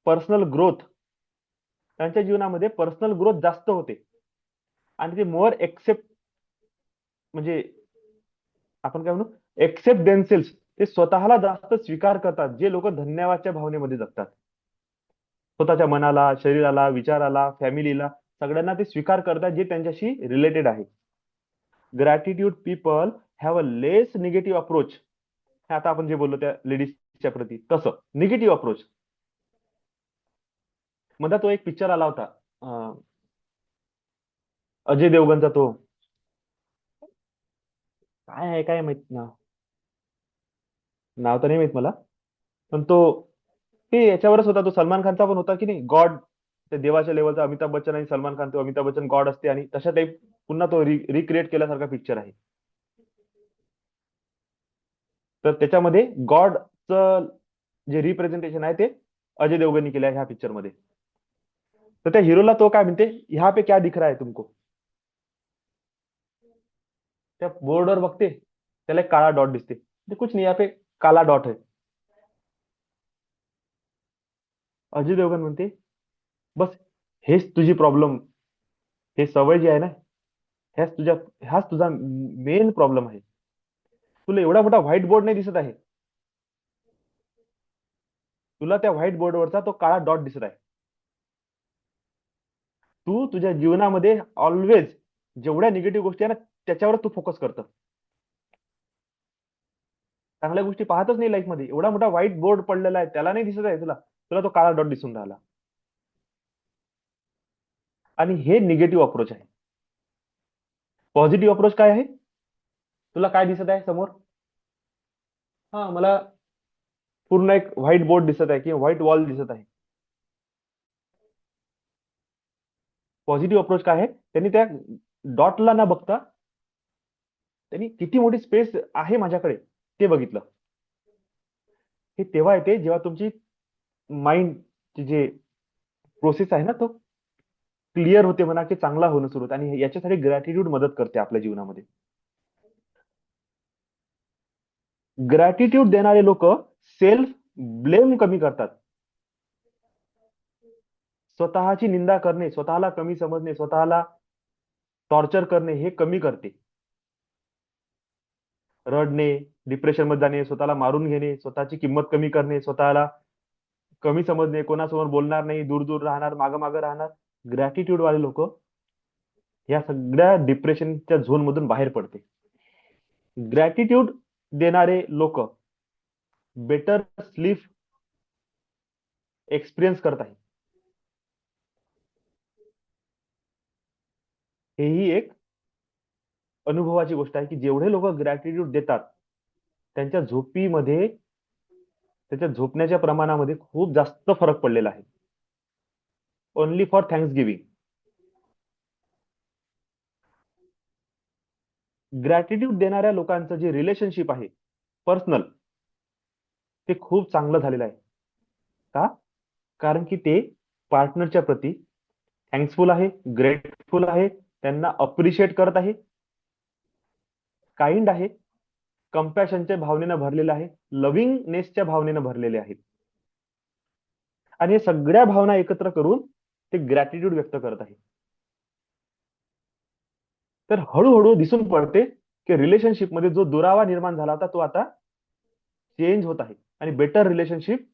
personal growth, त्यांच्या जीवनामध्ये पर्सनल ग्रोथ जास्त होते, आणि ते मोर एक्सेप्ट, म्हणजे आपण काय म्हणू, एक्सेप्ट देमसेल्स, ते स्वतःला जास्त स्वीकार करतात. जे लोक धन्यवादच्या भावनेमध्ये जगतात, स्वतःच्या मनाला, शरीराला, विचाराला, फॅमिलीला, सगळ्यांना ते स्वीकार करतात जे त्यांच्याशी रिलेटेड आहे. Gratitude people have a less negative approach. आता आपण जे बोललो त्या लेडीजच्या प्रती, तसं निगेटिव्ह अप्रोच. मध्ये तो एक पिक्चर आला होता, अजय देवगणचा, तो काय आहे, काय माहित ना, नाव तर नाही माहित मला, पण तो ते याच्यावरच होता. तो सलमान खानचा पण होता की नाही, गॉड, ते देवाच्या लेवलचा. अमिताभ बच्चन आणि सलमान खान, तो अमिताभ बच्चन गॉड असते, आणि तशा टाईप पुन्हा तो रिक्रिएट केल्यासारखा पिक्चर आहे. तर त्याच्यामध्ये गॉडचं जे रिप्रेझेंटेशन आहे ते अजय देवगननी केलं आहे ह्या पिक्चर मध्ये. तर त्या हिरोला तो काय म्हणते, यहाँ पे क्या दिख रहा है तुमको. त्या बोर्डवर बघते, त्याला एक काळा डॉट दिसते, ते कुछ नाही, यहाँ पे काला डॉट है. अजय देवगन म्हणते, बस हेच तुझी प्रॉब्लेम, हे सवय जी आहे ना, ह्याच तुझा मेन प्रॉब्लेम आहे. तुला एवढा मोठा व्हाईट बोर्ड नाही दिसत आहे, तुला त्या व्हाईट बोर्डवरचा तो काळा डॉट दिसत आहे. तू तुझ्या जीवनामध्ये ऑलवेज जेवढ्या निगेटिव्ह गोष्टी आहे ना, त्याच्यावर तू फोकस करतो. चांगल्या गोष्टी पाहतच नाही लाईफ मध्ये. एवढा मोठा व्हाईट बोर्ड पडलेला आहे, त्याला नाही दिसत आहे तुला, तुला तो काळा डॉट दिसून राहिला. आणि हे निगेटिव्ह अप्रोच आहे. पॉझिटिव्ह अप्रोच काय आहे? तुला काय दिसत आहे समोर? हा, मला पूर्ण एक व्हाईट बोर्ड दिसत आहे किंवा व्हाईट वॉल दिसत आहे. पॉझिटिव्ह अप्रोच काय आहे? त्यांनी त्या डॉटला न बघता त्यांनी किती मोठी स्पेस आहे माझ्याकडे ते बघितलं. हे तेव्हा येते जेव्हा तुमची माइंड जे प्रोसेस आहे ना, तो क्लिअर होते म्हणा, की चांगला होणं सुरू होतं. आणि याच्यासाठी ग्रॅटिट्यूड मदत करते आपल्या जीवनामध्ये. ग्रॅटिट्यूड देणारे लोक सेल्फ ब्लेम कमी करतात. स्वतःची निंदा करणे, स्वतःला कमी समजणे, स्वतःला टॉर्चर करणे हे कमी करते. रडणे, डिप्रेशन मध्ये जाणे, स्वतःला मारून घेणे, स्वतःची किंमत कमी करणे, स्वतःला कमी समजणे, कोणासमोर बोलणार नाही, दूर दूर राहणार, मागं मागं राहणार. ग्रॅटिट्यूड वाले लोक या सगळ्या डिप्रेशनच्या झोन मधून बाहेर पडते. ग्रॅटिट्यूड देणारे लोक बेटर स्लीप एक्सपिरियन्स करत आहे. हेही एक अनुभवाची गोष्ट आहे, की जेवढे लोक ग्रॅटिट्यूड देतात त्यांच्या झोपीमध्ये, त्याच्या झोपण्याच्या प्रमाणामध्ये खूप जास्त फरक पडलेला आहे. Only for thanks giving. Gratitude देणाऱ्या लोकांचं जे रिलेशनशिप आहे पर्सनल, ते खूप चांगलं झालेलं आहे. का? कारण की ते पार्टनरच्या प्रती थँक्सफुल आहे, ग्रेटफुल आहे, त्यांना अप्रिशिएट करत आहे, काइंड आहे, कम्पॅशनच्या भावनेनं भरलेलं आहे, लव्हिंगनेसच्या भावनेनं भरलेले आहेत. आणि हे सगळ्या भावना एकत्र करून ते ग्रॅटिट्यूड व्यक्त करत आहे. तर हळूहळू दिसून पडते की रिलेशनशिप मध्ये जो दुरावा निर्माण झाला होता तो आता चेंज होत आहे आणि बेटर रिलेशनशिप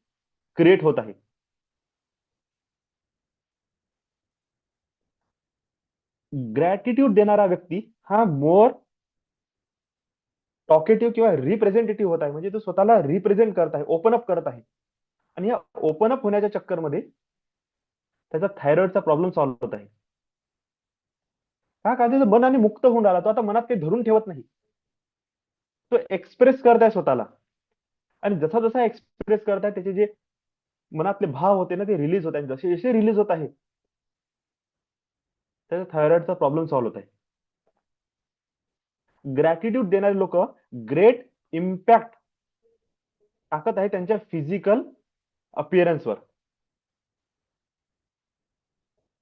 क्रिएट होत आहे. ग्रॅटिट्यूड देणारा व्यक्ती हा मोर टॉकेटिव्ह किंवा रिप्रेझेंटेटिव्ह होत आहे. म्हणजे तो स्वतःला रिप्रेझेंट करत आहे, ओपन अप करत आहे. आणि या ओपन अप होण्याच्या चक्करमध्ये त्याचा थायरॉइडचा प्रॉब्लेम सॉल्व्ह होत आहे. का? त्याचं मन आणि मुक्त होऊन राहिला, तो आता मनात काही धरून ठेवत नाही, तो एक्सप्रेस करत आहे स्वतःला. आणि जसा जसा एक्सप्रेस करत आहे त्याचे जे मनातले भाव होते ना, ते रिलीज होत आहेत. जसे जसे रिलीज होत आहे त्याचा थायरॉइडचा प्रॉब्लेम सॉल्व्ह होत आहे. ग्रॅटिट्यूड देणारे लोक ग्रेट इम्पॅक्ट टाकत आहे त्यांच्या फिजिकल अपिअरन्सवर.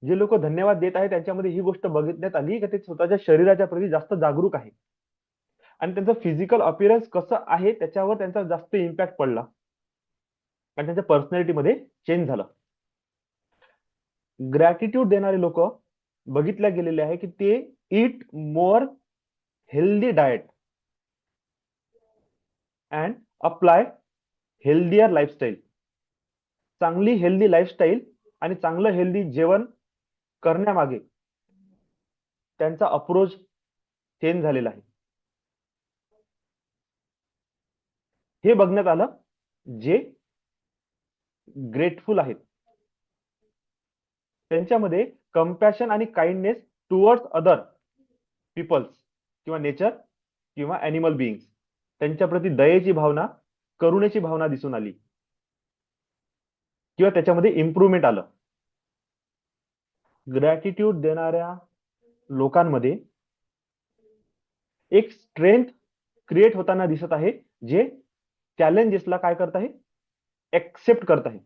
जे लोक धन्यवाद देत आहे त्यांच्यामध्ये ही गोष्ट बघितण्यात आली की ते स्वतःच्या शरीराच्या प्रती जास्त जागरूक आहे आणि त्यांचं फिजिकल अपिअरन्स कसं आहे त्याच्यावर त्यांचा जास्त इम्पॅक्ट पडला आणि त्यांच्या पर्सनॅलिटीमध्ये चेंज झालं. ग्रॅटिट्यूड देणारे लोक बघितल्या गेलेले आहे की ते eat more healthy diet and apply healthier lifestyle. चांगली हेल्दी लाईफस्टाईल आणि चांगलं हेल्दी जेवण करण्यामागे त्यांचा अप्रोच चेंज झालेला आहे. हे बघण्यात आलं. जे ग्रेटफुल आहेत त्यांच्यामध्ये कम्पॅशन आणि काइंडनेस टुवर्ड्स अदर पीपल्स किंवा नेचर किंवा अॅनिमल बिईंग्स, त्यांच्या प्रती दयेची भावना, करुणेची भावना दिसून आली किंवा त्याच्यामध्ये इम्प्रुव्हमेंट आलं. ग्रॅटिट्यूड देणाऱ्या लोकांमध्ये एक स्ट्रेंथ क्रिएट होताना दिसत आहे, जे चॅलेंजेसला काय करत आहे? एक्सेप्ट करत आहे.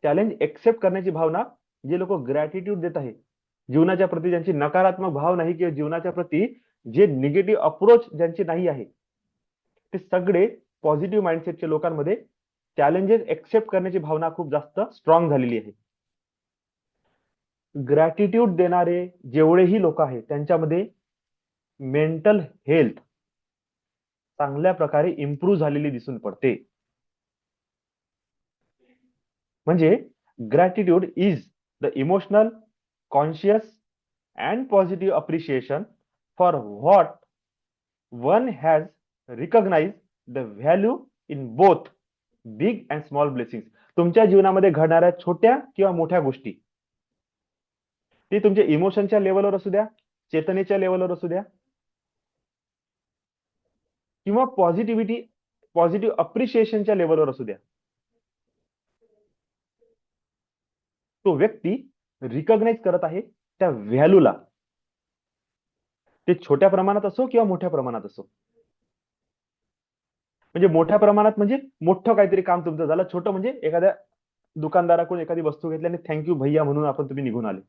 चॅलेंज एक्सेप्ट करण्याची भावना जे लोक ग्रॅटिट्यूड देत आहे, जीवनाच्या प्रती ज्यांची नकारात्मक भाव नाही किंवा जीवनाच्या प्रती जे निगेटिव्ह अप्रोच ज्यांची नाही आहे, ते सगळे पॉझिटिव्ह माइंडसेटच्या लोकांमध्ये चॅलेंजेस एक्सेप्ट करण्याची भावना खूप जास्त स्ट्रॉंग झालेली आहे. ग्रॅटिट्यूड देणारे जेवढेही लोक आहेत त्यांच्यामध्ये मेंटल हेल्थ चांगल्या प्रकारे इम्प्रूव्ह झालेली दिसून पडते. म्हणजे gratitude is the emotional, conscious and positive appreciation for what one has recognise the value in both big and small blessing. तुमच्या जीवनामध्ये घडणाऱ्या छोट्या किंवा मोठ्या गोष्टी, ते तुमच्या इमोशनच्या लेवलवर असू द्या, चेतनेच्या लेवलवर असू द्या, किंवा पॉझिटिव्ह अप्रिशिएशनच्या लेवलवर असू द्या, तो व्यक्ती रिकॉग्नाइज करत आहे त्या व्हॅल्यूला. ते छोट्या प्रमाणात असो किंवा मोठ्या प्रमाणात असो. म्हणजे मोठ्या प्रमाणात म्हणजे मोठं काहीतरी काम तुमचं झालं, छोटं म्हणजे एखाद्या दुकानदाराकडून एखादी वस्तू घेतली आणि थँक्यू भैया म्हणून आपण तुम्ही निघून आले,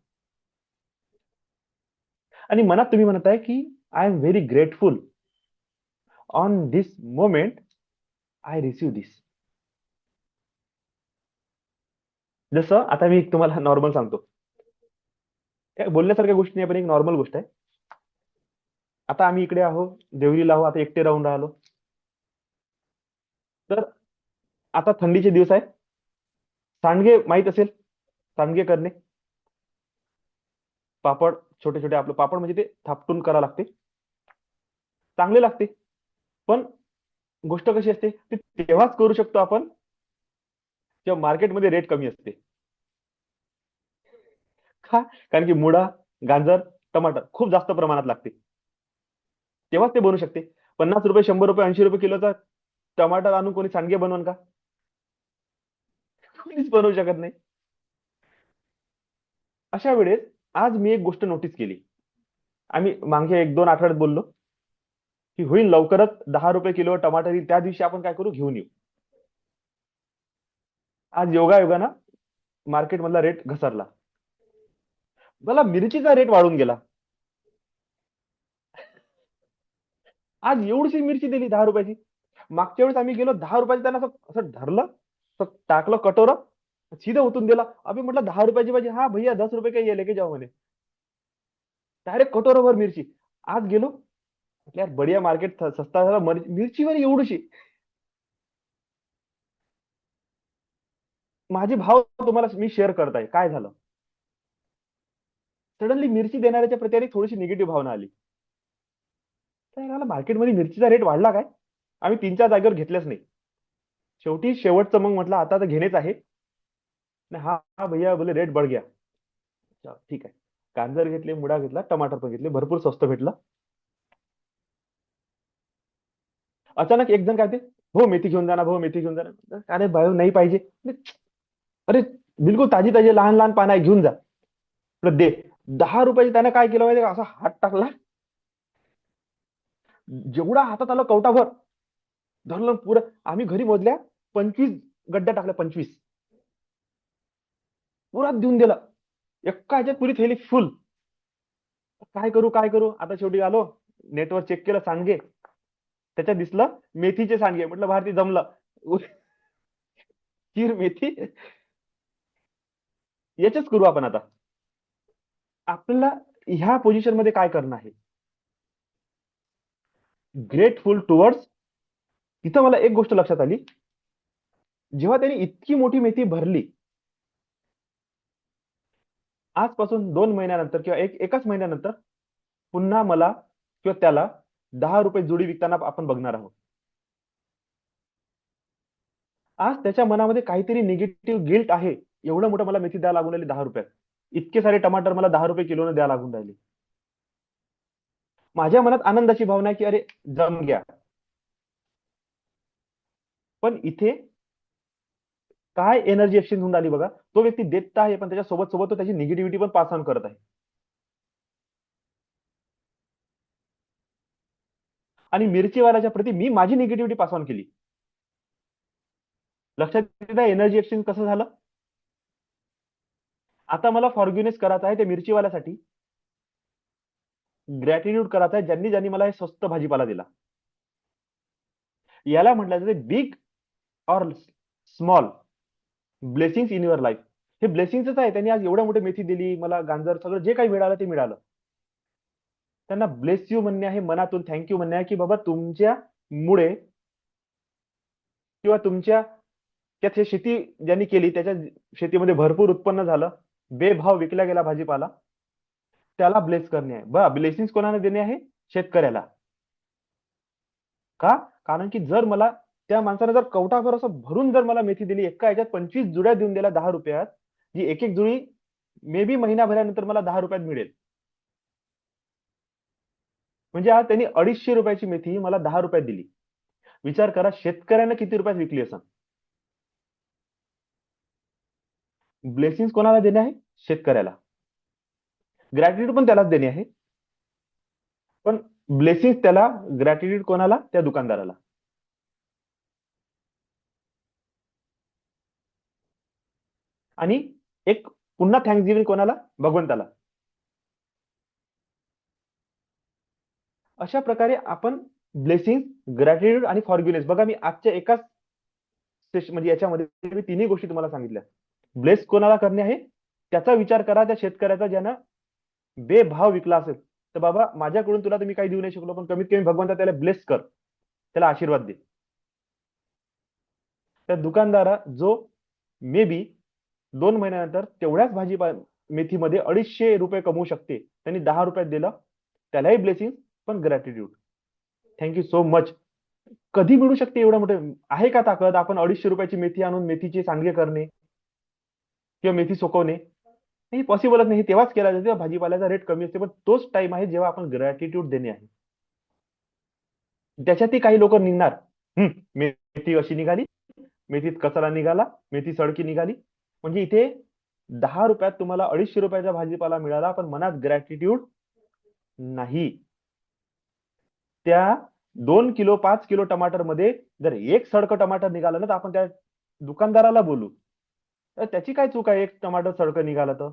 आणि मनात तुम्ही म्हणत आहे की I am very grateful on this moment I receive this. जसं आता मी तुम्हाला नॉर्मल सांगतो, बोलण्यासारख्या गोष्टी नाही पण एक नॉर्मल गोष्ट आहे. आता आम्ही इकडे आहो, देवरीला आहो, आता एकटे राहून राहिलो. तर आता थंडीचे दिवस आहे, सांडगे माहित असेल, सांडगे करणे, पापड छोटे छोटे, आपलं पापड म्हणजे ते थापटून करा लागते, चांगले लागते. पण गोष्ट कशी असते, ती तेव्हाच करू शकतो आपण जेव्हा मार्केटमध्ये रेट कमी असते. का? कारण की मुळा, गाजर, टमाटर खूप जास्त प्रमाणात लागते, तेव्हाच ते बनू शकते. 50 रुपये, 100 रुपये, 80 रुपये किलोचा टमाटर आणून कोणी सांडगे बनवून का? कोणीच बनवू शकत नाही. अशा वेळेस आज मी एक गोष्ट नोटीस केली. आम्ही मागे 1-2 आठवड्यात बोललो की होईल लवकरच 10 रुपये किलो टमाटर येईल, त्या दिवशी आपण काय करू, घेऊन येऊ. आज योगायोगानं मार्केट मधला रेट घसरला, मला मिरचीचा रेट वाढून गेला. आज एवढीशी मिरची दिली 10 रुपयाची. मागच्या वेळेस आम्ही गेलो 10 रुपयाची, त्यांना असं असं धरलं, असं टाकलं कटोरा, सीधं ओतून दिला. अभि म्हटलं 10 रुपयाची भाजी, हा भैया 10 रुपये का ये लेके जाओ म्हणे. डायरेक्ट कटोराभर मिरची. आज गेलो, यार बढिया मार्केट सस्ता झाला, मिरचीवर एवढीशी. माझे भाव तुम्हाला मी शेअर करताय, काय झालं, सडनली मिरची देणाऱ्याच्या प्रती आणि थोडीशी निगेटिव्ह भावना आली. तर मार्केटमध्ये मिरचीचा रेट वाढला काय? आम्ही 3-4 जागेवर घेतल्याच नाही. शेवटी शेवटचं मग म्हटलं आता तर घेणेच आहे. हा हा भैया बोले रेट बढ़ गया. ठीक आहे, गाजर घेतले, मुळा घेतला, टमाटर पण घेतले, भरपूर स्वस्त भेटलं. अचानक एक जण काय ते, हो मेथी घेऊन जाणार, हो मेथी घेऊन जाणार. अरे भाई नाही पाहिजे. अरे बिलकुल ताजी ताजी लहान लहान पानं आहे, घेऊन जा. दे. 10 रुपयाची त्याने काय केलं माहिती, असा हात टाकला, जेवढा हातात आलं कवटाभर धरलं पुरं. आम्ही घरी मोजल्या 25 गड्ड्या टाकल्या, 25 पुरा देऊन दिला. एका ह्याच्यात पुरी थैली फुल. काय करू काय करू, आता शेवटी आलो, नेटवर चेक केलं सांडगे, त्याच्यात दिसलं मेथीचे सांडगे. म्हटलं भारती जमलं, खीर मेथी याच्याच करू आपण आता. आपल्याला ह्या पोझिशन मध्ये काय करणं आहे, ग्रेटफुल टुवर्ड्स. तिथं मला एक गोष्ट लक्षात आली, जेव्हा त्यांनी इतकी मोठी मेथी भरली, आजपासून 2 महिन्यानंतर किंवा एकाच महिन्यानंतर पुन्हा मला किंवा त्याला 10 रुपये जुडी विकताना आपण बघणार आहोत. आज त्याच्या मनामध्ये काहीतरी निगेटिव्ह गिल्ट आहे, एवढं मोठं मला मेथी द्यायला लागून राहिली 10 रुपयात, इतके सारे टमाटर मला 10 रुपये किलोने द्यायला लागून राहिले. माझ्या मनात आनंदाची भावना आहे की अरे जम गया. पण इथे काय एनर्जी एक्सचेंज होऊन राहिली बघा, तो व्यक्ती देत आहे पण त्याच्या सोबत सोबत तो त्याची निगेटिव्हिटी पण पास ऑन करत आहे. आणि मिरचीवाल्याच्या प्रती मी माझी निगेटिव्हिटी पास ऑन केली. लक्षात येतं एनर्जी एक्सचेंज कसं झालं. आता मला फॉर्ग्युनेस करायचं आहे त्या मिरचीवाल्यासाठी, ग्रॅटिट्यूड करायचं आहे ज्यांनी ज्यांनी मला हे स्वस्त भाजीपाला दिला. याला म्हटलं जाते बिग और small blessings in your life. हे ब्लेसिंगच आहे. त्यांनी आज एवढ्या मोठी मेथी दिली, मला गांजर सगळं जे काही मिळालं ते मिळालं. त्यांना ब्लेस यू म्हणणे आहे, मनातून थँक्यू म्हणणे आहे, की बाबा तुमच्या मुळे किंवा तुमच्या त्यात हे शेती ज्यांनी केली त्याच्या शेतीमध्ये भरपूर उत्पन्न झालं, बेभाव विकला गेला भाजीपाला, त्याला ब्लेस करणे आहे. बघा, ब्लेसिंग कोणाला देणे आहे? शेतकऱ्याला. का? कारण की जर मला त्या माणसाने जर कवटाभर असं भरून जर मला मेथी दिली, एका ह्याच्यात 25 जुड्या देऊन दिल्या 10 रुपयात, जी एक एक जुडी मे बी महिनाभरानंतर मला 10 रुपयात मिळेल. म्हणजे आज त्यांनी 250 रुपयाची मेथी मला 10 रुपयात दिली. विचार करा, शेतकऱ्याने किती रुपयात विकली असं. ब्लेसिंग कोणाला देणे आहे? शेतकऱ्याला. ग्रॅटिट्यूड पण त्यालाच देणे आहे. पण ब्लेसिंग त्याला, ग्रॅटिट्यूड कोणाला? त्या दुकानदाराला. आणि एक पुन्हा थँक्स गिव्हिंग कोणाला? भगवंताला. अशा प्रकारे आपण ब्लेसिंग, ग्रॅटिट्यूड आणि फॉरगिव्हनेस, बघा मी आजच्या एकाच म्हणजे याच्यामध्ये मी तिन्ही गोष्टी तुम्हाला सांगितल्या. ब्लेस कोणाला करणे आहे? त्याचा विचार करा, त्या शेतकऱ्याचा ज्यानं बेभाव विकला असेल. तर बाबा, माझ्याकडून तुला तर मी काही देऊ नाही शकलो, पण कमीत कमी भगवंता त्याला ब्लेस कर, त्याला आशीर्वाद दे. त्या दुकानदारा जो मे बी 2 महिन्यानंतर तेवढ्याच मेथीमध्ये 250 रुपये कमवू शकते, त्यांनी 10 रुपयात दिलं, त्यालाही ब्लेसिंग, पण ग्रॅटिट्यूड. Thank you so much. कधी मिळू शकते एवढं मोठं? आहे का ताकद आपण 250 रुपयाची मेथी आणून मेथीचे सांडगे करणे किंवा मेथी सुकवणे? नाही, पॉसिबलच नाही. तेव्हाच केला जाते जेव्हा भाजीपाल्याचा रेट कमी असते. पण तोच टाइम आहे जेव्हा आपण ग्रॅटिट्यूड देणे आहे. त्याच्यातही काही लोक निघणार, मेथी अशी निघाली, मेथीत कचरा निघाला, मेथी सडकी निघाली. म्हणजे इथे 10 रुपयात तुम्हाला 250 रुपयाचा भाजीपाला मिळाला, पण मनात ग्रॅटिट्यूड नाही. त्या 2 किलो 5 किलो टमाटर मध्ये जर एक सडकं टमाटर निघालं ना, तर आपण त्या दुकानदाराला बोलू, तर त्याची काय चूक आहे? एक टमाटर सडकं निघालं तर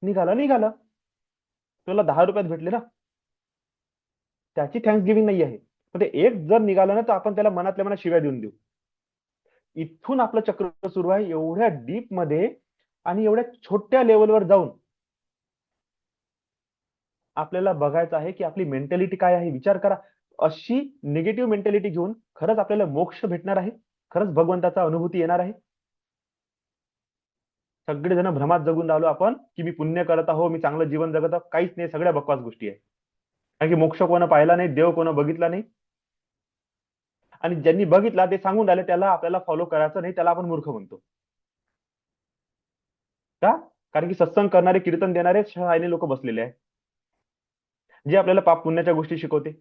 निघालं, निघालं, तुला 10 रुपयात भेटले ना, त्याची थँक्स गिव्हिंग नाही आहे. पण ते एक जर निघालं ना, तर आपण त्याला मनातल्या मनात शिव्या देऊन देऊ. इथून आपलं चक्र सुरू आहे, एवढ्या डीप मध्ये आणि एवढ्या छोट्या लेवलवर जाऊन आपल्याला बघायचं आहे की आपली मेंटॅलिटी काय आहे. विचार करा, अशी निगेटिव्ह मेंटॅलिटी घेऊन खरंच आपल्याला मोक्ष भेटणार आहे? खरंच भगवंताचा अनुभूती येणार आहे? सगळेजण भ्रमात जगून राहिलो आपण, की मी पुण्य करत आहो, मी चांगलं जीवन जगत आहो. काहीच नाही, सगळ्या बकवास गोष्टी आहे. कारण की मोक्ष कोणा पाहिला नाही, देव कोणा बघितला नाही. आणि ज्यांनी बघितला ते सांगून राहिले, त्याला आपल्याला फॉलो करायचं नाही, त्याला आपण मूर्ख म्हणतो. का? कारण की सत्संग करणारे, कीर्तन देणारे शहाणे लोक बसलेले आहे, जे आपल्याला पाप पुण्याच्या गोष्टी शिकवते.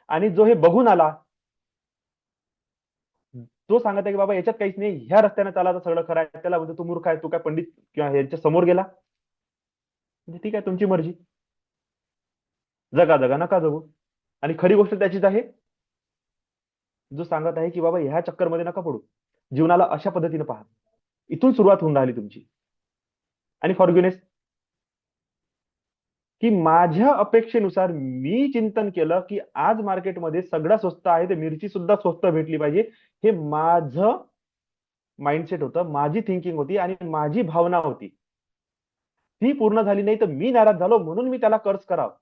आणि जो हे बघून आला, तो सांगत आहे की बाबा याच्यात काहीच नाही, ह्या रस्त्याने चाला तर सगळं खरं आहे, त्याला म्हणतो तू मूर्ख आहे, तू काय पंडित किंवा ह्याच्या समोर गेला. म्हणजे ठीक आहे, तुमची मर्जी, जगा जगा, नका जगू. आणि खरी गोष्ट त्याचीच आहे, जो सांगत आहे की बाबा ह्या चक्करमध्ये नका पडू, जीवनाला अशा पद्धतीने पहा. इथून सुरुवात होऊन राहिली तुमची. आणि फॉरगिव्हनेस, की माझ्या अपेक्षेनुसार मी चिंतन केलं की आज मार्केटमध्ये सगळं स्वस्त आहे, तर मिरची सुद्धा स्वस्त भेटली पाहिजे. हे माझं माइंडसेट होतं, माझी थिंकिंग होती आणि माझी भावना होती. ती पूर्ण झाली नाही तर मी नाराज झालो, म्हणून मी त्याला कर्ज करावं.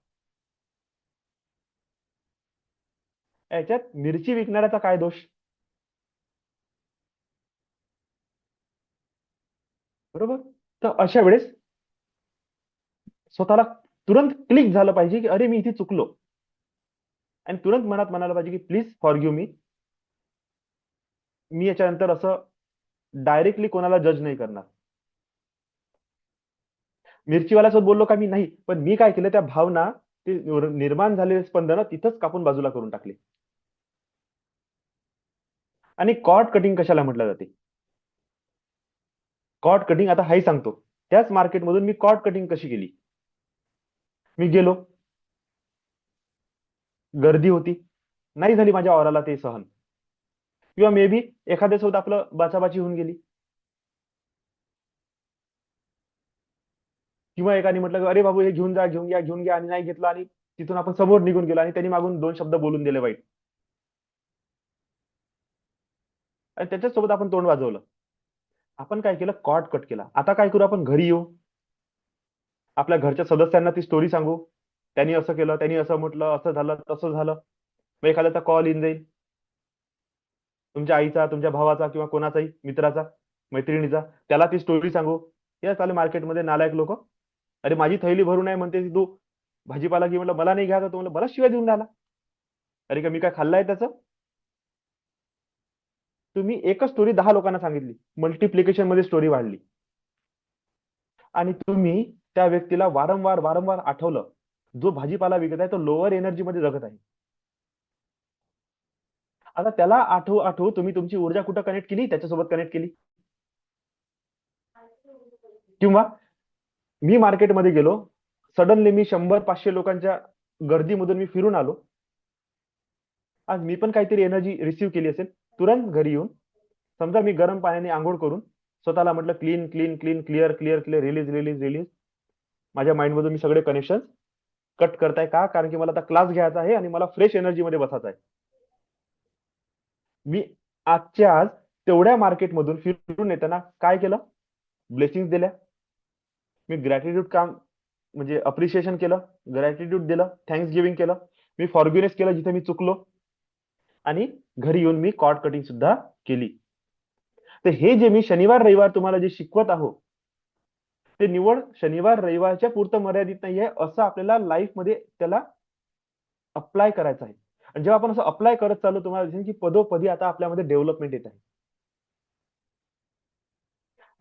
याच्यात मिरची विकणाऱ्याचा काय दोष? बरोबर. तर अशा वेळेस स्वतःला तुरंत क्लिक झालं पाहिजे की अरे मी इथे चुकलो, आणि तुरंत मनात म्हणायला पाहिजे की प्लीज फॉरगिव्ह मी. मी याच्यानंतर असं डायरेक्टली कोणाला जज नाही करणार. मिरचीवाल्यासोबत बोललो का मी? नाही. पण मी काय केलं, त्या भावना, ते निर्माण झालेले स्पंदन तिथंच कापून बाजूला करून टाकले. आणि कॉर्ड कटिंग कशाला म्हटलं जाते? कॉर्ड कटिंग आता हाही सांगतो. त्याच मार्केटमधून मी कॉर्ड कटिंग कशी केली. मी गेलो, गर्दी होती, नाही झाली माझ्या ऑराला ते सहन, किंवा मे बी एखाद्यासोबत आपलं बाचाबाची होऊन गेली, किंवा एकाने म्हटलं अरे बाबू हे घेऊन जा, घेऊन घ्या, घेऊन घ्या, आणि नाही घेतलं, आणि तिथून आपण समोर निघून गेलो आणि त्यांनी मागून 2 शब्द बोलून दिले वाईट, आणि त्याच्यासोबत आपण तोंड वाजवलं. आपण काय केलं, कॉर्ड कट केला. आता काय करू, आपण घरी येऊ, आपल्या घरच्या सदस्यांना ती स्टोरी सांगू, त्यांनी असं केलं, त्यांनी असं म्हटलं, असं झालं, तसं झालं. मग एखाद्याचा कॉल येऊन जाईल, तुमच्या आईचा, तुमच्या भावाचा, किंवा कोणाचाही मित्राचा, मैत्रिणीचा, त्याला ती स्टोरी सांगू. या चालू मार्केटमध्ये नालायक लोक, अरे माझी थैली भरून आहे म्हणते तू भाजीपाला घे, म्हटलं मला नाही घ्यायचा, तो म्हणलं बराच शिवाय देऊन राहिला. अरे का मी काय खाल्लाय त्याचं. तुम्ही एकच स्टोरी 10 लोकांना सांगितली, मल्टिप्लिकेशन मध्ये स्टोरी वाढली. आणि तुम्ही त्या व्यक्तीला वारंवार वारंवार आठवलं, जो भाजीपाला विकत आहे तो लोअर एनर्जी मध्ये जगत आहे. आता त्याला आठवू आठवू तुम्ही तुमची ऊर्जा कुठं कनेक्ट केली, त्याच्यासोबत कनेक्ट केली. किंवा मी मार्केटमध्ये गेलो, सडनली मी 100-500 लोकांच्या गर्दीमधून मी फिरून आलो, आज मी पण काहीतरी एनर्जी रिसीव्ह केली असेल. तुरंत घरी येऊन, समजा मी गरम पाण्याने आंघोळ करून स्वतःला म्हटलं clean clean clean, clear clear clear, release release release, माझ्या माइंडमधून मी सगळे कनेक्शन कट करताय. का, कारण की मला आता क्लास घ्यायचा आहे आणि मला फ्रेश एनर्जी मध्ये बसायचं आहे. मी आजच्या आज तेवढ्या मार्केटमधून फिरून येताना काय केलं, ब्लेसिंग दिल्या, मी ग्रॅटिट्यूड काम म्हणजे अप्रिशिएशन केलं, ग्रॅटिट्यूड दिलं, थँक्स गिव्हिंग केलं, मी फॉरगिव्हनेस केलं जिथे मी चुकलो, आणि घरी येऊन मी कॉर्ड कटिंग सुद्धा केली. तर हे जे मी शनिवार रविवार तुम्हाला जे शिकवत आहो, ते निवड शनिवार रविवारच्या पुरतं मर्यादित नाहीये, असं आपल्याला लाईफमध्ये त्याला अप्लाय करायचं आहे. आणि जेव्हा आपण असं अप्लाय करत चालू, तुम्हाला दिसेल की पदोपदी आता आपल्यामध्ये डेव्हलपमेंट येत आहे.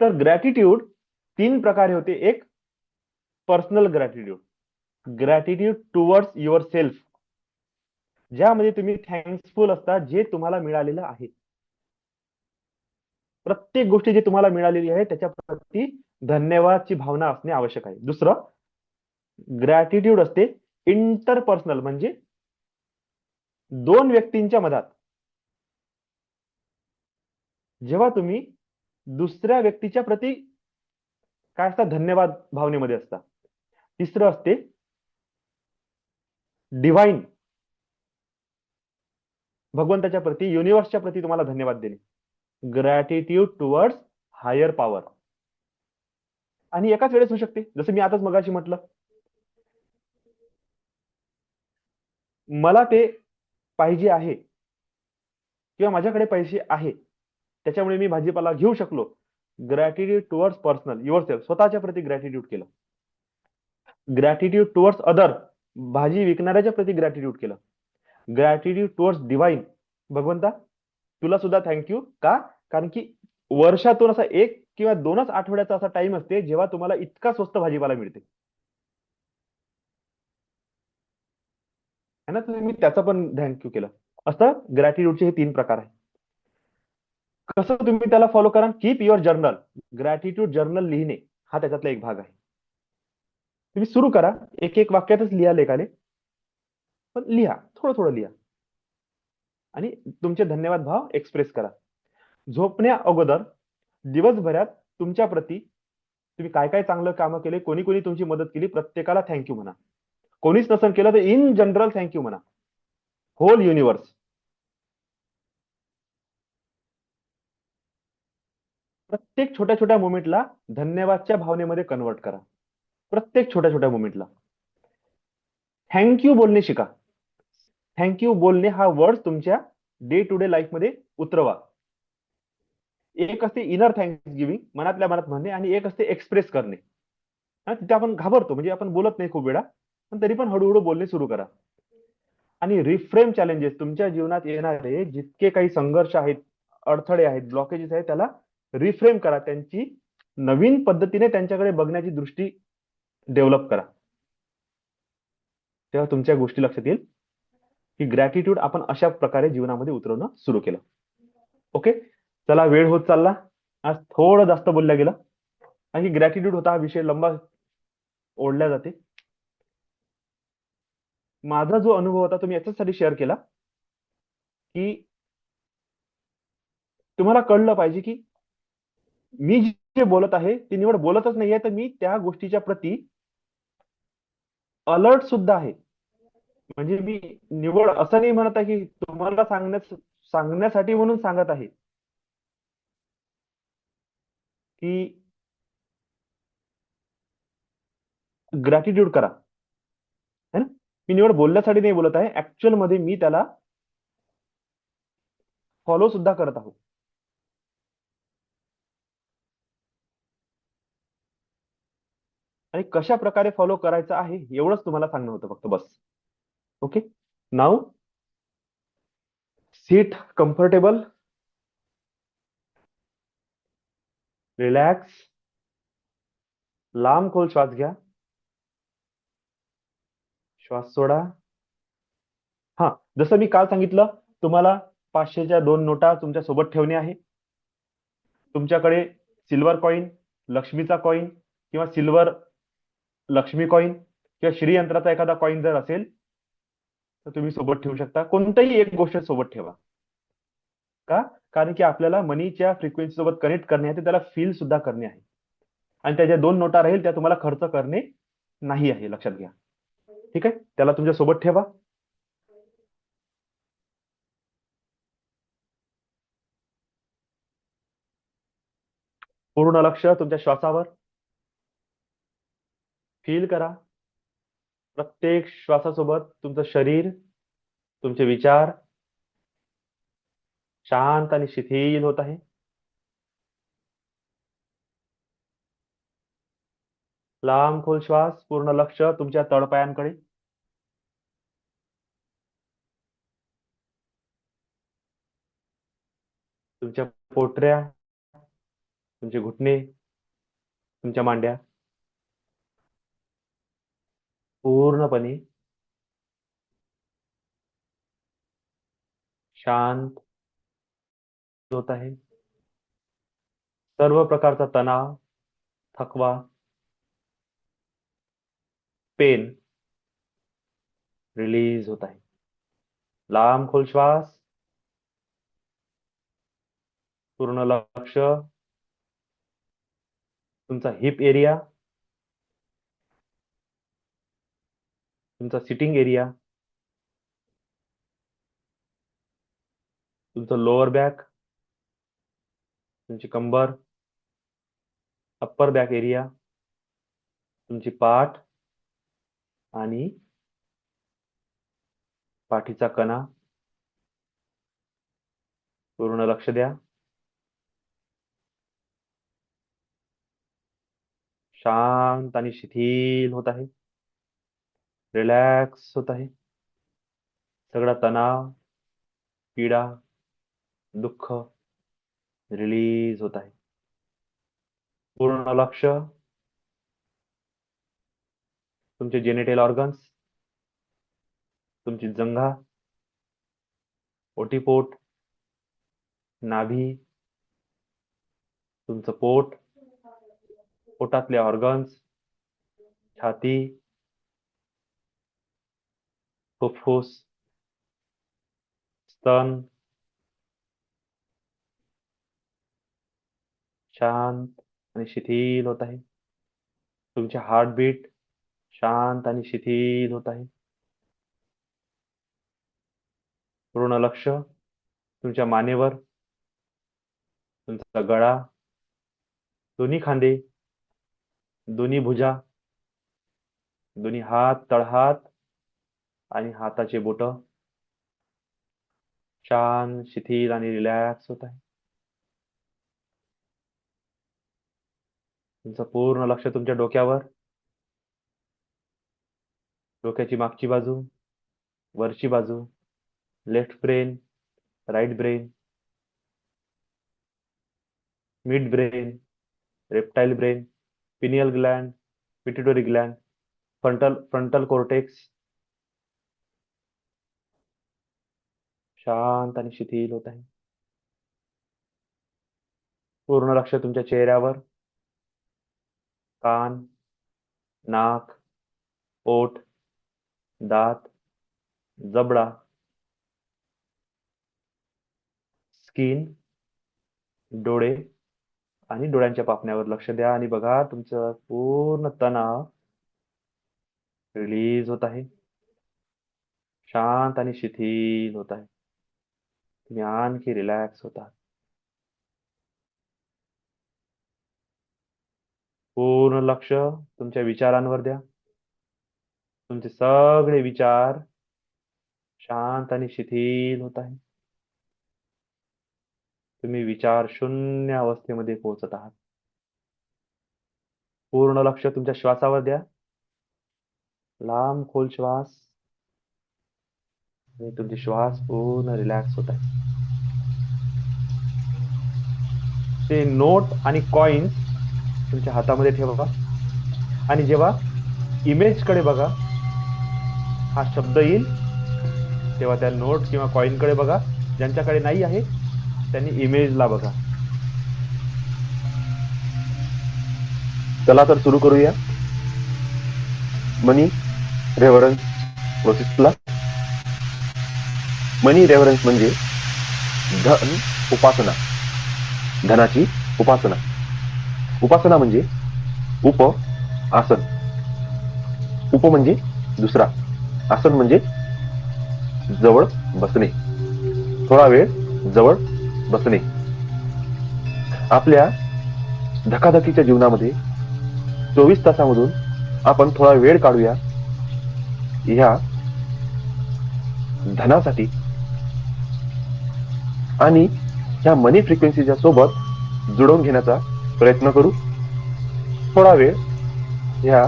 तर ग्रॅटिट्यूड 3 प्रकारे होते. एक, personal gratitude, gratitude towards your self, ज्यामध्ये तुम्ही थँक्सफुल असता जे तुम्हाला मिळालेलं आहे. प्रत्येक गोष्टी जी तुम्हाला मिळालेली आहे त्याच्या प्रती धन्यवादची भावना असणे आवश्यक आहे. दुसरं, ग्रॅटिट्यूड असते इंटरपर्सनल, म्हणजे 2 व्यक्तींच्या मधात, जेव्हा तुम्ही दुसऱ्या व्यक्तीच्या प्रती काय असता, धन्यवाद भावनेमध्ये असता. तिसरं असते डिव्हाइन, भगवंताच्या प्रती, युनिव्हर्सच्या प्रती तुम्हाला धन्यवाद देणे, ग्रॅटिट्यूड टुवर्ड्स हायर पॉवर. आणि एकाच वेळेस होऊ शकते, जसं मी आताच मगाशी म्हटलं, मला ते पाहिजे आहे किंवा माझ्याकडे पैसे आहे त्याच्यामुळे मी भाजीपाला घेऊ शकलो, gratitude towards personal, your self, स्वतःच्या प्रती ग्रॅटिट्यूड केलं. ग्रॅटिट्यूड टुवर्ड्स अदर, भाजी विकणाऱ्याच्या प्रती ग्रॅटिट्यूड केलं. ग्रॅटिट्यूड टुवर्ड्स डिव्हाइन, भगवंता तुला सुद्धा थँक्यू. का, कारण की वर्षातून असा 1 किंवा 2च आठवड्याचा असा टाइम असते जेव्हा तुम्हाला इतका स्वस्त भाजीपाला मिळते है ना, तुम्ही त्याचं पण थँक्यू केलं. असं ग्रॅटिट्यूडचे हे 3 प्रकार आहे. कसं तुम्ही त्याला फॉलो करा, keep your journal, gratitude journal लिहिणे हा त्याच्यातला एक भाग आहे. तुम्ही सुरू करा, एक एक वाक्यातच लिहा लेखाले, पण लिहा, थोडं थोडं लिहा, आणि तुमचे धन्यवाद भाव एक्सप्रेस करा. झोपण्या अगोदर दिवसभरात तुमच्या प्रती तुम्ही काय काय चांगलं कामं केले, कोणी कोणी तुमची मदत केली, प्रत्येकाला थँक्यू म्हणा. कोणीच नसेल केलं तर इन जनरल थँक्यू म्हणा, होल युनिव्हर्स. प्रत्येक छोट्या छोट्या मोमेंटला धन्यवादच्या भावनेमध्ये कन्वर्ट करा. प्रत्येक छोट्या छोट्या मोमेंटला थँक्यू बोलणे शिका. थँक्यू बोलणे हा वर्ड तुमच्या डे टू डे लाईफ मध्ये उतरवा. एक असते इनर थँक्स गिव्हिंग, मनातल्या मनात म्हणणे, आणि एक असते एक्सप्रेस करणे. तिथे आपण घाबरतो, म्हणजे आपण बोलत नाही खूप वेळा, पण तरी पण हळूहळू बोलणे सुरू करा. आणि रिफ्रेम चॅलेंजेस, तुमच्या जीवनात येणारे जितके काही संघर्ष आहेत, अडथळे आहेत, ब्लॉकेजेस आहेत, त्याला रिफ्रेम करा. त्यांची नवीन पद्धतीने त्यांच्याकडे बघण्याची दृष्टी डेव्हलप करा. तेव्हा तुमच्या गोष्टी लक्षात येईल की ग्रॅटिट्यूड आपण अशा प्रकारे जीवनामध्ये उतरवणं सुरू केलं. ओके, चला, वेळ होत चालला, आज थोडं जास्त बोलल्या गेलं, आणि ग्रॅटिट्यूड होता, हा विषय लंबा ओढल्या जाते. माझा जो अनुभव होता तो मी याच्यासाठी शेअर केला की तुम्हाला कळलं पाहिजे की मी जे बोलत आहे ते निवड बोलतच नाहीये, तर मी त्या गोष्टीच्या प्रती अलर्ट सुद्धा आहे. म्हणजे मी निवड असं नाही म्हणत आहे की तुम्हाला सांगण्यासाठी म्हणून सांगत आहे. की ग्रॅटिट्यूड करा, है ना. मी निवड बोलण्यासाठी नाही बोलत आहे, ऍक्च्युअल मध्ये मी त्याला फॉलो सुद्धा करत आहोत. आणि कशा प्रकारे फॉलो करायचं आहे एवढंच तुम्हाला सांगणं होतं फक्त, बस. ओके. नाव सीट कम्फर्टेबल, रिलॅक्स, लांब खोल श्वास घ्या, श्वास सोडा. हा, जसं मी काल सांगितलं, तुम्हाला 500च्या 2 नोटा तुमच्या सोबत ठेवणे आहे. तुमच्याकडे सिल्वर कॉइन, लक्ष्मीचा कॉइन किंवा सिल्वर लक्ष्मी कॉइन किंवा श्रीयंत्राचा एखादा कॉइन जर असेल तर तुम्ही सोबत ठेवू शकता. कोणतीही एक गोष्ट सोबत ठेवा. का? कारण की आपल्याला मनीच्या फ्रिक्वेन्सी सोबत कनेक्ट करणे आहे, ते त्याला फील सुद्धा करणे आहे. आणि त्या ज्या 2 नोटा राहील त्या तुम्हाला खर्च करणे नाही आहे, लक्षात घ्या. ठीक आहे, त्याला तुमच्या सोबत ठेवा. पूर्ण लक्ष तुमच्या श्वासावर. फील करा, प्रत्येक श्वासासोबत तुमचं शरीर, तुमचे विचार शांत आणि शिथिल होत आहे. लांब खोल श्वास, पूर्ण लक्ष तुमच्या तळपायांकडे. तुमच्या पोटऱ्या, तुमचे घुटणे, तुमच्या मांड्या पूर्णपणे शांत होत आहे. सर्व प्रकारचा तणाव, थकवा, पेन रिलीज होत आहे. लांब खोल श्वास, पूर्ण लक्ष तुमचा हिप एरिया, तुमचा सिटिंग एरिया, तुमचं लोअर बॅक, तुमची कंबर, अप्पर बॅक एरिया, तुमची पाठ आणि पाठीचा कणा. पूर्ण लक्ष द्या. शांत आणि शिथिल होत आहे. रिलॅक्स होत आहे. सगळा तणाव, पीडा, दुःख रिलीज होत आहे. पूर्ण लक्ष तुमचे जेनेटल ऑर्गन्स, तुमची जंघा, ओटीपोट, नाभी, तुमचं पोट, पोटातले ऑर्गन्स, छाती, फुफ्फुस, स्तन शांत आणि शिथिल होत आहे. तुमचे हार्टबीट शांत आणि शिथिल होत आहे. पूर्ण लक्ष तुमच्या मानेवर, तुमचा गळा, दोन्ही खांदे, दोन्ही भुजा, दोन्ही हात, तळहात आणि हाताचे बोट शांत, शिथिल आणि रिलॅक्स होत आहे. तुमचं पूर्ण लक्ष तुमच्या डोक्यावर, डोक्याची मागची बाजू, वरची बाजू, left brain, right brain, mid brain, reptile brain, pineal gland, pituitary gland, frontal cortex शांत आणि शिथिल होत आहे. पूर्ण लक्ष तुमच्या चेहऱ्यावर, कान, नाक, ओठ, दात, जबडा, स्किन, डोळे आणि डोळ्यांच्या पापण्यावर लक्ष द्या आणि बघा तुमचं पूर्ण तणाव रिलीज होत आहे. शांत आणि शिथिल होत आहे. तुम्ही आणखी रिलॅक्स होता. पूर्ण लक्ष तुमच्या विचारांवर द्या. तुमचे सगळे विचार शांत आणि शिथिल होत आहे. तुम्ही विचार शून्य अवस्थेमध्ये पोहोचत आहात. पूर्ण लक्ष तुमच्या श्वासावर द्या. लांब खोल श्वास आणि तुमचे श्वास पूर्ण रिलॅक्स होत आहे. ते नोट आणि कॉइन्स तुमच्या हातामध्ये ठेवा आणि जेव्हा इमेज कडे बघा, हा शब्द येईल तेव्हा त्या नोट किंवा कॉइन कडे बघा. ज्यांच्याकडे नाही आहे त्यांनी इमेजला बघा. चला तर सुरू करूया मनी रेव्हरन्स प्रोसेसला. मनी रेव्हरन्स म्हणजे धन उपासना, धनाची उपासना. उपासना म्हणजे उप आसन. उप म्हणजे दुसरा, आसन म्हणजे जवळ बसणे, थोडा वेळ जवळ बसणे. आपल्या धकाधकीच्या जीवनामध्ये 24 तासामधून आपण थोडा वेळ काढूया ह्या धनासाठी आणि ह्या मनी फ्रिक्वेन्सीच्या सोबत जुळवून घेण्याचा प्रयत्न करू. थोडा वेळ ह्या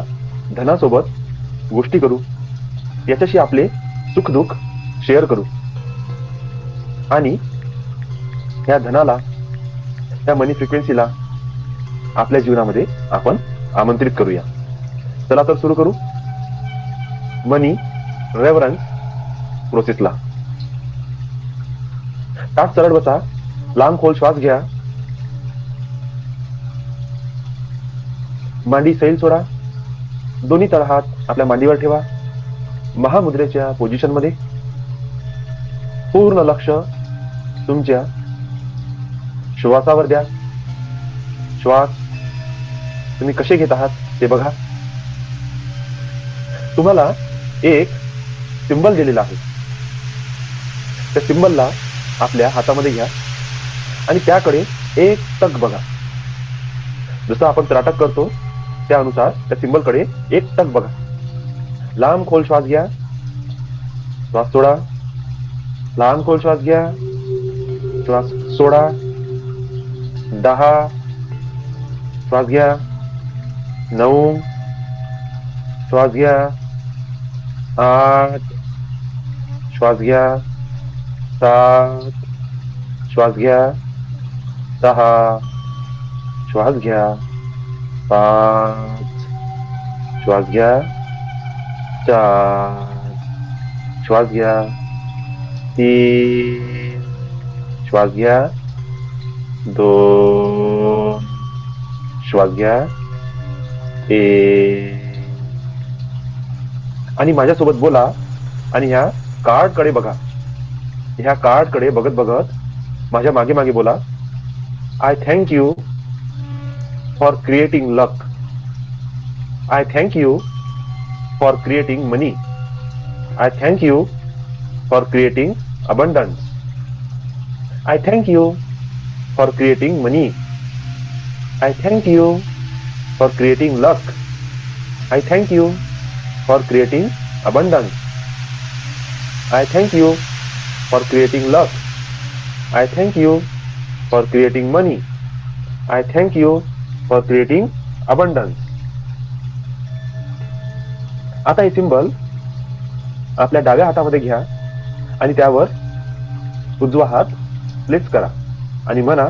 धनासोबत गोष्टी करू, याच्याशी आपले सुखदुःख शेअर करू आणि ह्या धनाला, ह्या मनी फ्रिक्वेन्सीला आपल्या जीवनामध्ये आपण आमंत्रित करूया. चला तर सुरू करू मनी रेव्हरन्स प्रोसेसला. ताठ सरळ बसा, लांब खोल श्वास घ्या, मांडी सैल सोडा, दोन्ही तळहात आपल्या मांडीवर ठेवा. महामुद्रेच्या पोझिशन मध्ये पूर्ण लक्ष तुमच्या श्वासावर द्या. श्वास तुम्ही कसे घेत आहात ते बघा. तुम्हाला एक सिंबल दिलेला आहे. त्या सिंबलला आपल्या हातामध्ये घ्या आणि त्याकडे एक टक बघा. जसं आपण त्राटक करतो त्यानुसार त्या सिंबलकडे एक टक बघा. लांब खोल श्वास घ्या, श्वास सोडा. लांब खोल श्वास घ्या, श्वास सोडा. 10 श्वास घ्या, 9 श्वास घ्या, 8 श्वास घ्या, 7 श्वास घ्या, 6 श्वास घ्या, 5 श्वास घ्या, 4 श्वास घ्या, 3 श्वास घ्या, 2 श्वास घ्या, 1. आणि माझ्यासोबत बोला आणि ह्या कार्ड कडे बघा. ह्या कार्ड कडे बघत बघत माझ्या मागे मागे बोला. I thank you for creating luck. I thank you for creating money. I thank you for creating abundance. I thank you for creating money. I thank you for creating luck. I thank you for creating abundance. I thank you for creating luck. I thank you for creating money. I thank you for creating abundance. आता हे symbol आपल्या डाव्या हातामध्ये घ्या आणि त्यावर उजवा हात प्लेस करा आणि म्हणा,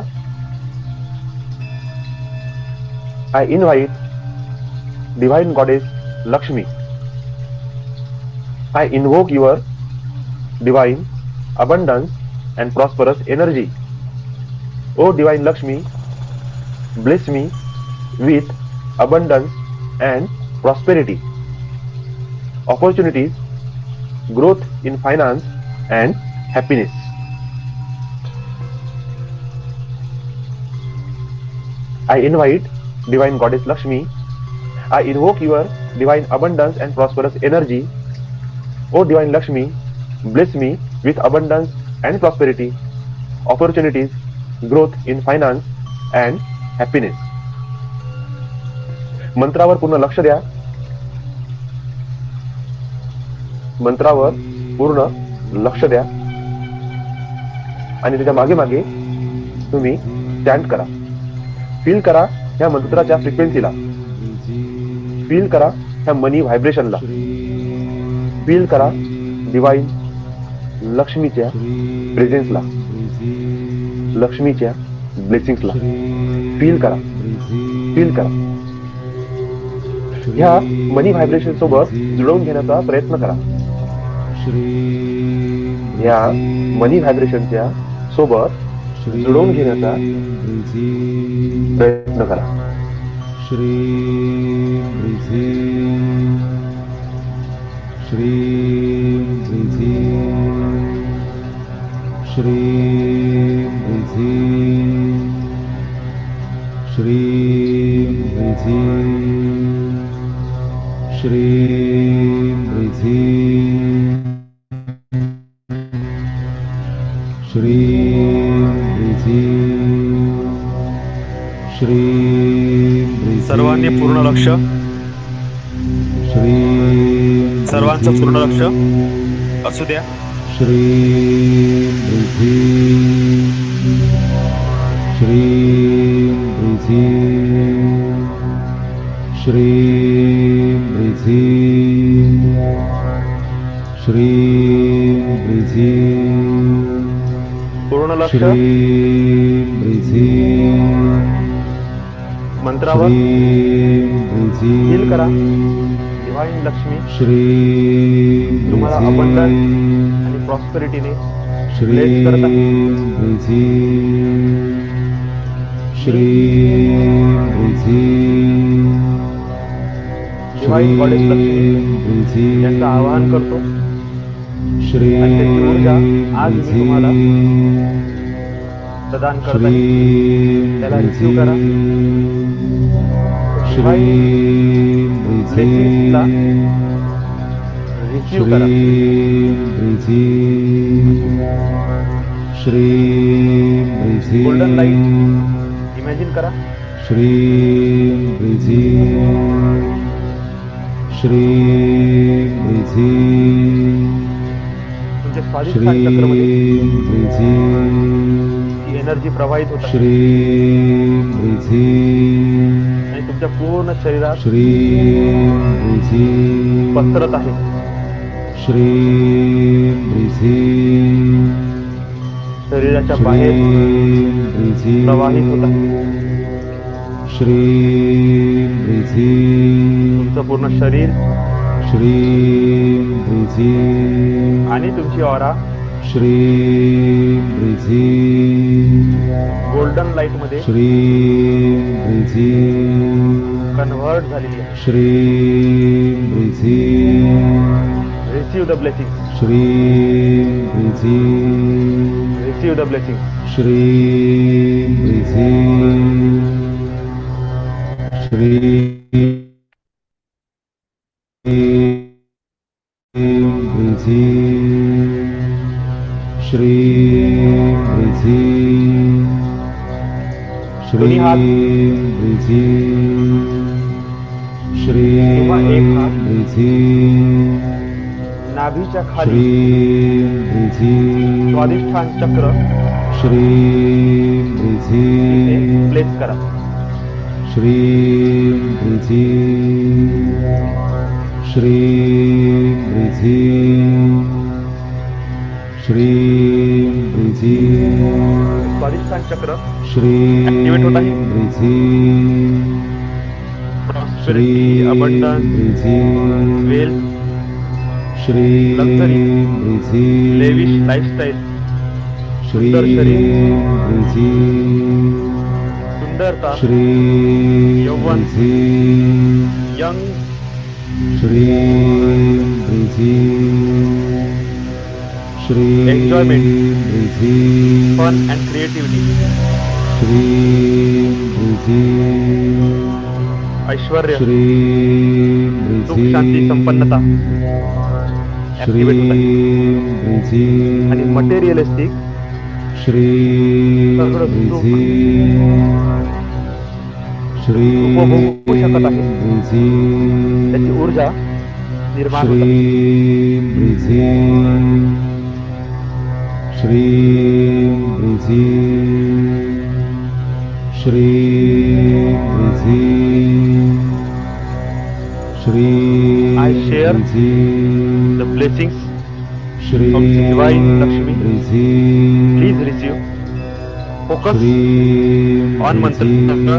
I invite divine goddess Lakshmi. I invoke your divine abundance and prosperous energy. O divine Lakshmi, bless me with abundance and prosperity, opportunities, growth in finance and happiness. I invite divine goddess Lakshmi. I invoke your divine abundance and prosperous energy. O divine Lakshmi, bless me with abundance and prosperity, opportunities, growth in finance and happiness. मंत्रावर पूर्ण लक्ष द्या. मंत्रावर पूर्ण लक्ष द्या आणि त्याच्या मागे मागे तुम्ही चॅन्ट करा. फील करा ह्या मंत्राच्या फ्रिक्वेन्सीला, फील करा ह्या मनी व्हायब्रेशनला, फील करा डिवाइन लक्ष्मीच्या प्रेझेन्सला, लक्ष्मीच्या ब्लेसिंग्सला फील करा, फील करा. ह्या मनी व्हायब्रेशन सोबत जुळवून घेण्याचा प्रयत्न करा. ह्या मनी व्हायब्रेशनच्या सोबत जुळवून घेण्याचा प्रयत्न करा. सर्वांनी पूर्ण लक्ष, सर्वांचं पूर्ण लक्ष असू द्या. पूर्ण लक्ष मंत्रावर फील करा. डिवाइन लक्ष्मी तुम्हाला अबंडन्स आणि प्रॉस्पेरिटीने ब्लेस करत आहे. डिवाइन गॉडेस लक्ष्मी यांचं आवाहन करतो आणि त्याची ऊर्जा आज मी तुम्हाला प्रदान करत आहे. त्याला रिसीव्ह करा. ब्लेसिंग्सला रिसीव्ह करा. गोल्डन लाईट इमॅजिन करा. तुमच्या स्वादिष्ठान चक्रमध्ये ही एनर्जी प्रवाहित होत आहे आणि तुमच्या पूर्ण शरीरात पसरत आहे. शरीराच्या बाहेर प्रवाहित होत आहे. तुमचं पूर्ण शरीर आणि तुमची ऑरा गोल्डन लाईट मध्ये कन्व्हर्ट झालेली आहे. Receive the blessing, receive the blessing. दोन्ही हात किंवा एक हात नाभीच्या खाली स्वादिष्ठान चक्र प्लेस करा. स्वादिष्ठान चक्र ऍक्टिवेट होत आहे. Prosperity, abundance, wealth, luxury, lavish lifestyle, सुंदर शरीर, सुंदरता, यौवन, young, enjoyment, fun and creativity, ऐश्वर्य, सुख शांती संपन्नता ऍक्टिवेट होत आहे. आणि मटेरियलिस्टिक सगळं सुख उपभोगू शकत आहे, त्याची ऊर्जा निर्माण होत आहे. I share the blessings of divine Lakshmi. Please receive. Focus on mantra.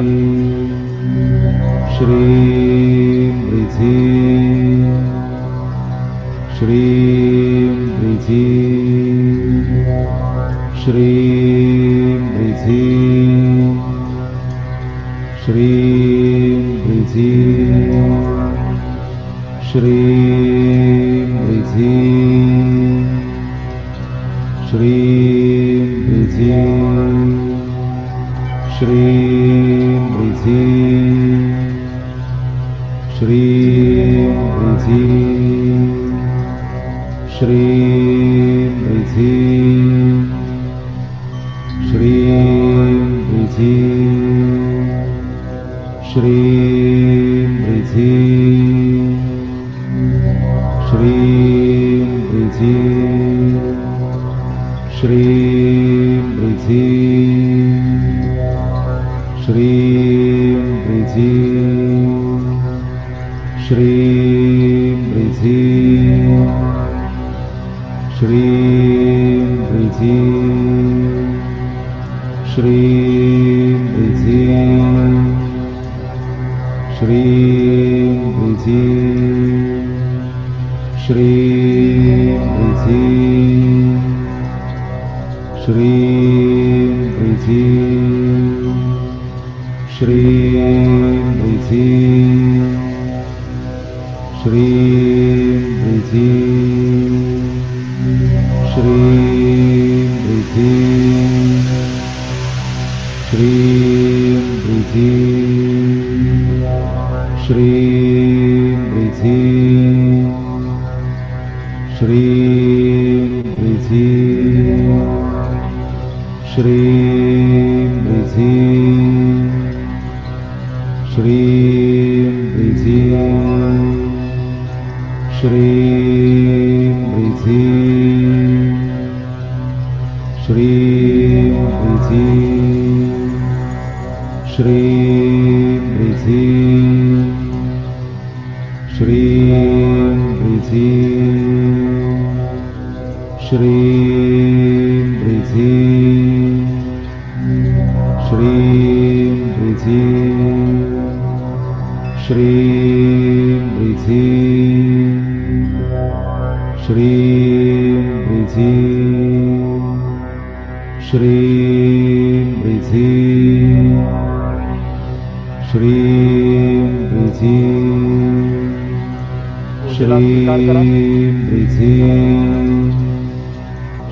ऊर्जेला स्वीकार करा.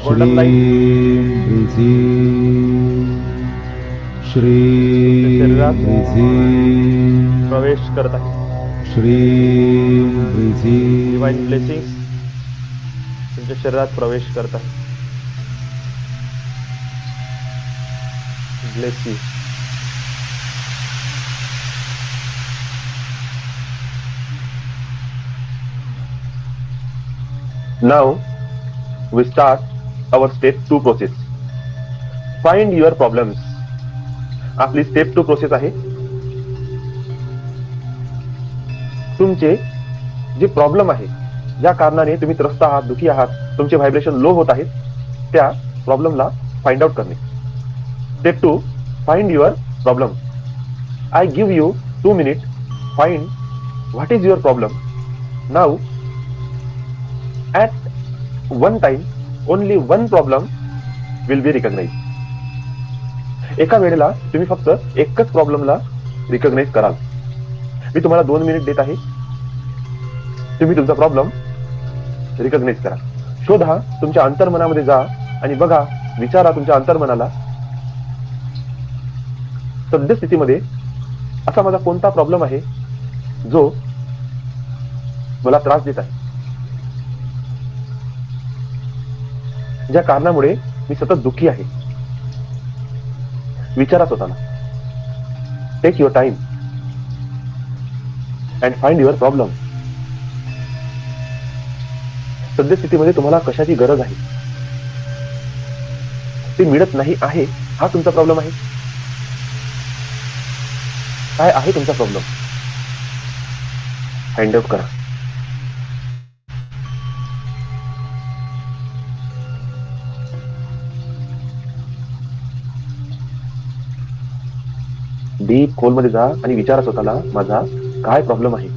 गोल्डन लाईट शरीरात प्रवेश करत आहे. डिवाइन ब्लेसिंग्स तुमच्या शरीरात प्रवेश करत आहे. Bless you. Now we start our step 2 process. Find your problems. आपली स्टेप 2 प्रोसेस आहे. तुमचे जे प्रॉब्लेम आहे, ज्या कारणाने तुम्ही त्रस्त आहात, दुखी आहात, तुमचे व्हायब्रेशन लो होत आहेत, त्या प्रॉब्लेमला फाइंड आउट करणे. Step 2, find your problem. I give you 2 minutes. Find what is your problem. Now at one time only one problem will be recognized. एका वेळेला तुम्ही फक्त एकच प्रॉब्लेमला रिकॉग्नाइज कराल. मी तुम्हाला 2 मिनिट देत आहे. तुम्ही तुमचा प्रॉब्लेम रिकॉग्नाइज करा. शोधा, तुमच्या अंतर्मनामध्ये जा आणि बघा, विचारा तुमच्या अंतर्मनाला, सद्यस्थितीमध्ये असा माझा कोणता प्रॉब्लेम आहे जो मला त्रास देत आहे, ज्या कारणामुळे मी सतत दुःखी आहे. विचारा स्वतःला. Take your time. And find your problem. सद्यस्थितीमध्ये तुम्हाला कशाची गरज आहे ते मिळत नाही आहे, हा तुमचा प्रॉब्लेम आहे. काय आहे तुमचा प्रॉब्लेम? फाइंड आउट करा. डीप खोलमध्ये जा आणि विचारा स्वतःला, माझा काय प्रॉब्लेम आहे.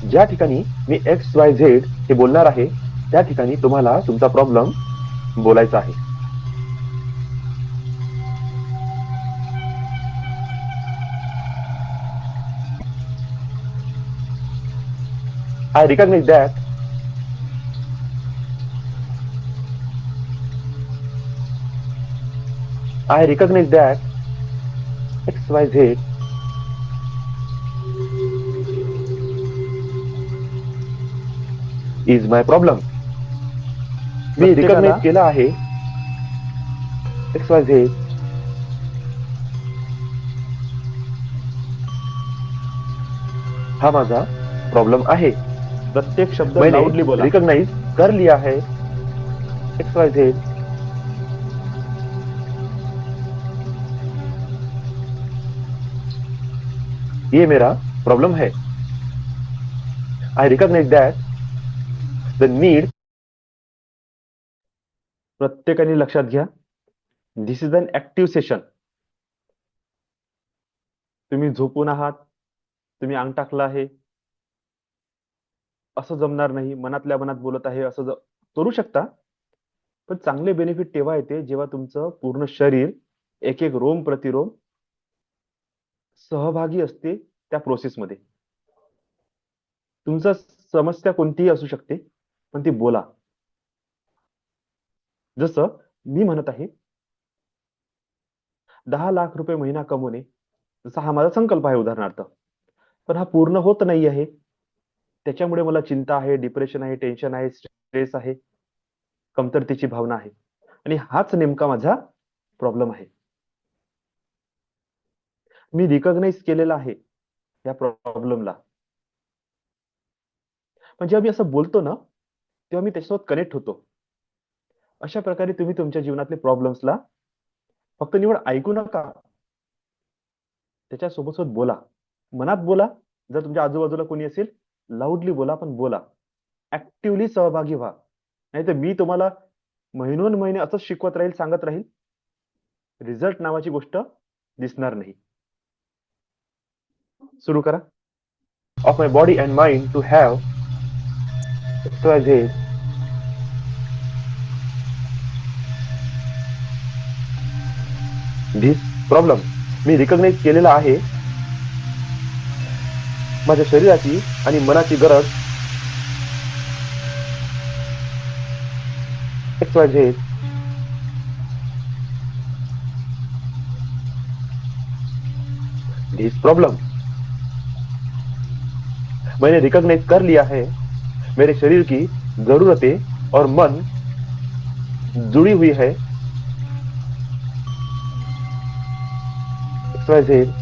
ज्या ठिकाणी मी XYZ हे बोलणार आहे त्या ठिकाणी तुम्हाला तुमचा प्रॉब्लेम बोलायचा आहे. I recognize that XYZ is my problem. मी रिकॉग्नाइज केला आहे XYZ हा माझा प्रॉब्लेम आहे. प्रत्येक शब्द मैंने लाउडली बोला. रिकॉग्नाइज कर लिया है XYZ ये मेरा प्रॉब्लम है. I recognize that the need. प्रत्येकाने लक्षात घ्या, दिस इज अन ऍक्टिव्ह सेशन. तुम्ही झोपून आहात, तुम्ही अंग टाकलं आहे, असं जमणार नाही, मनातल्या मनात बोलत आहे असं करू शकता, पण चांगले बेनिफिट तेव्हा येते जेव्हा तुमचं पूर्ण शरीर एक एक रोम प्रतिरोम सहभागी असते त्या प्रोसेसमध्ये. तुमचा समस्या कोणतीही असू शकते, पण ती बोला. जसं मी म्हणत आहे 10 लाख रुपये महिना कमवणे, जसा हा माझा संकल्प आहे उदाहरणार्थ, पण हा पूर्ण होत नाही आहे. त्याच्यामुळे मला चिंता आहे, डिप्रेशन आहे, टेन्शन आहे, स्ट्रेस आहे, कमतरतेची भावना आहे, आणि हाच नेमका माझा प्रॉब्लेम आहे. मी रिकॉग्नाइज केलेला आहे या प्रॉब्लेमला, पण जेव्हा मी असं बोलतो ना तेव्हा मी त्याच्यासोबत कनेक्ट होतो. अशा प्रकारे तुम्ही तुमच्या जीवनातले प्रॉब्लेम्सला फक्त निवड ऐकू नका, त्याच्यासोबत सोबत बोला, मनात बोला. जर तुमच्या आजूबाजूला कोणी असेल लाऊडली बोला, पण बोला, ऍक्टिव्हली सहभागी व्हा. नाहीतर मी तुम्हाला महिनोन महिने असंच शिकवत राहील, सांगत राहील, रिझल्ट नावाची गोष्ट दिसणार नाही. सुरू करा. of my body and mind to have XYZ this problem. मी रिकॉग्नाइज केलेला आहे माझ्या शरीराची आणि मनाची गरज XYZ this problem. मैंने रिकॉग्नाइज कर लिया है मेरे शरीर की जरूरतें और मन जुड़ी हुई है XYZ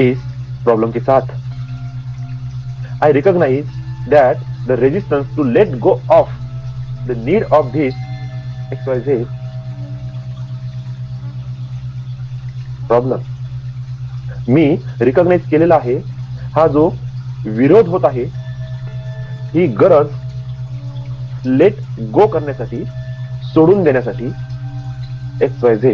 इस प्रॉब्लम के साथ. I recognize that the resistance to let go of the need of this XYZ problem. मी रिकॉग्नाइज केलेला आहे हा जो विरोध होत आहे, ही गरज लेट गो करण्यासाठी, सोडून देण्यासाठी XYZ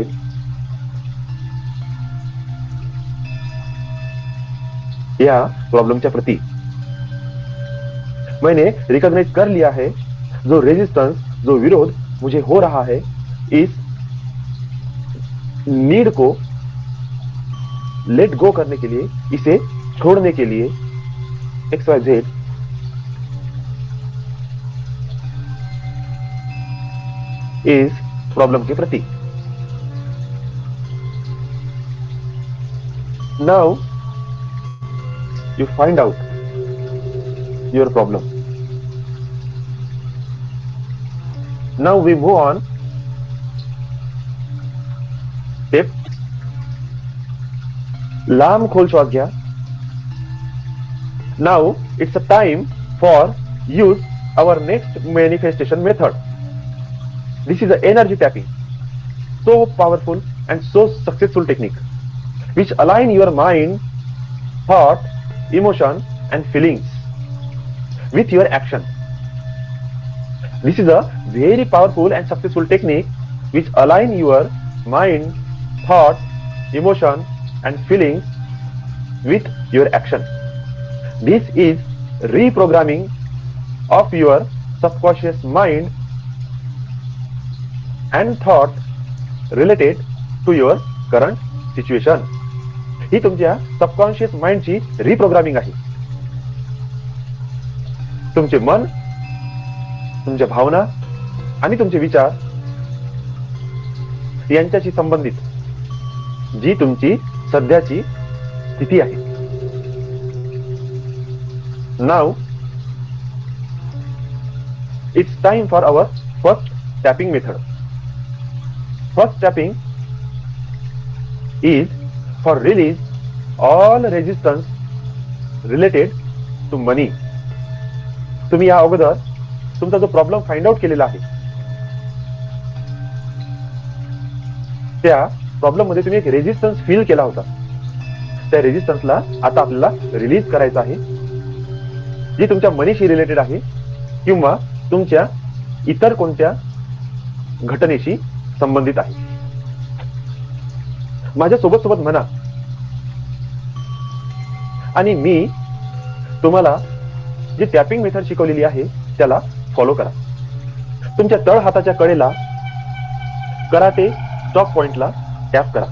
या प्रॉब्लमच्या प्रती. मैंने रिकॉग्नाइज कर लिया है जो रेजिस्टेंस, जो विरोध मुझे हो रहा है इस नीड को लेट गो करने के लिए, इसे छोड़ने के लिए XYZ इस प्रॉब्लम के प्रति. Now you find out your problem. Now we move on. Step. लांब खोल श्वास घ्या. Now it's a time for use our next manifestation method. This is the energy tapping, so powerful and so successful technique, which align your mind, thought, emotion and feelings with your action. This is a very powerful and successful technique which align your mind, thought, emotion and feelings with your action. This is reprogramming of your subconscious mind and thought related to your current situation. ही तुमच्या subconscious माइंडची reprogramming आहे. तुमचे मन, तुमच्या भावना आणि तुमचे विचार यांच्याशी संबंधित जी तुमची सध्याची स्थिती आहे. Now it's time for our first tapping method. First tapping is for release all resistance related to money. तुम्ही या अगोदर तुमचा जो प्रॉब्लेम फाइंड आउट केलेला आहे त्या प्रॉब्लेम मध्ये तुम्ही एक रेजिस्टन्स फील केला होता. त्या रेजिस्टन्सला आता आपल्याला रिलीज करायचं आहे, जी तुमच्या मनीशी रिलेटेड आहे किंवा तुमच्या इतर कोणत्या घटनेशी संबंधित आहे. माझ्या सोबत म्हणा आणि मी तुम्हाला जी टॅपिंग मेथड शिकवलेली आहे त्याला फॉलो करा. तुमच्या तळ हाताच्या कडेला कराटे स्टॉप पॉइंटला टॅप करा.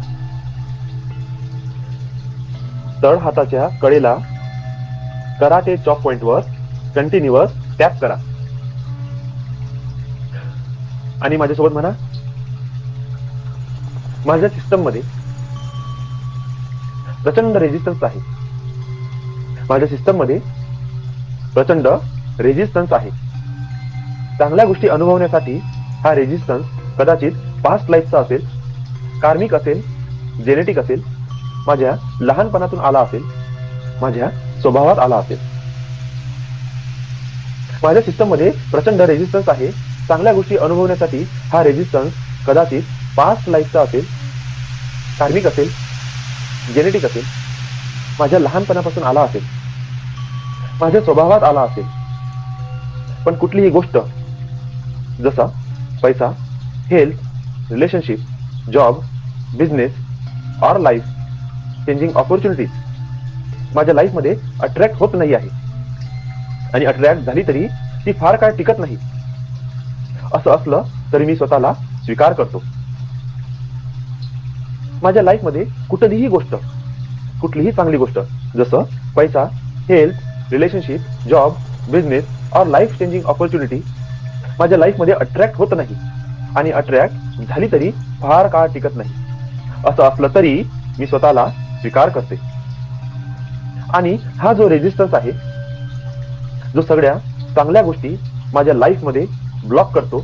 तळ हाताच्या कडेला कराटे चॉप पॉइंटवर कंटिन्युअस टॅप करा आणि माझ्यासोबत म्हणा, माझ्या सिस्टम मध्ये प्रचंड रेजिस्टन्स आहे. माझ्या सिस्टम मध्ये प्रचंड रेजिस्टन्स आहे. चांगल्या गोष्टी अनुभवण्यासाठी हा रेजिस्टन्स कदाचित पास्ट लाईफचा असेल, कार्मिक असेल, जेनेटिक असेल, माझ्या लहानपणातून आला असेल, माझ्या स्वभावात आला असेल. माझ्या सिस्टम मध्ये प्रचंड रेजिस्टन्स आहे. चांगल्या गोष्टी अनुभवण्यासाठी हा रेजिस्टन्स कदाचित पास्ट लाईफचा असेल, कार्मिक असेल, जेनेटिक असेल, माझ्या लहानपणापासून आला असेल, माझ्या स्वभावात आला असेल. पण कुठलीही गोष्ट जसा पैसा, हेल्थ, रिलेशनशिप, जॉब, बिझनेस और लाईफ चेंजिंग ऑपॉर्च्युनिटीज माझ्या लाईफ मध्ये अट्रॅक्ट होत नाही आहे आणि अट्रॅक्ट झाली तरी ती फार काळ टिकत नाही. असं असलं तरी मी स्वतःला स्वीकार करतो. माझ्या लाईफ मध्ये कुठलीही गोष्ट, कुठलीही चांगली गोष्ट जसं पैसा, हेल्थ, रिलेशनशिप, जॉब, बिझनेस और लाईफ चेंजिंग ऑपॉर्च्युनिटी माझ्या लाईफ मध्ये अट्रॅक्ट होत नाही आणि अट्रॅक्ट झाली तरी फार काळ टिकत नाही. असं असलं तरी मी स्वतःला स्वीकार करते. आणि हा जो रेजिस्टन्स आहे, जो सगळ्या चांगल्या गोष्टी माझ्या लाईफ मध्ये ब्लॉक करतो,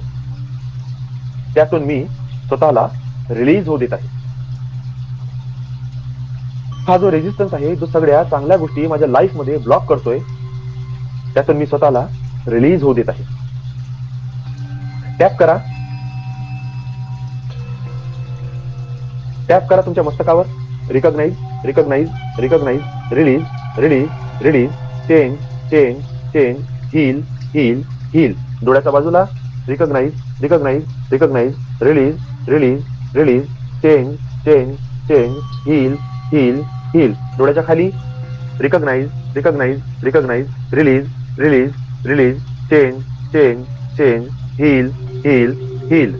त्यातून मी स्वतःला रिलीज होऊ देत आहे. हा जो रेजिस्टन्स आहे, जो सगळ्या चांगल्या गोष्टी माझ्या लाईफ मध्ये ब्लॉक करतोय, त्यातून मी स्वतःला रिलीज होऊ देत आहे. टॅप करा. टॅप करा तुमच्या मस्तकावर. Recognize, recognize, recognize, release, release, release, change, change, change, heal, heal, heal. डोळ्याच्या बाजूला recognize, recognize, recognize, release, release, release, change, change, change, heal, heal, heal. डोळ्याच्या खाली recognize, recognize, recognize, release, release, release, change, change, change, heal, heal, heal.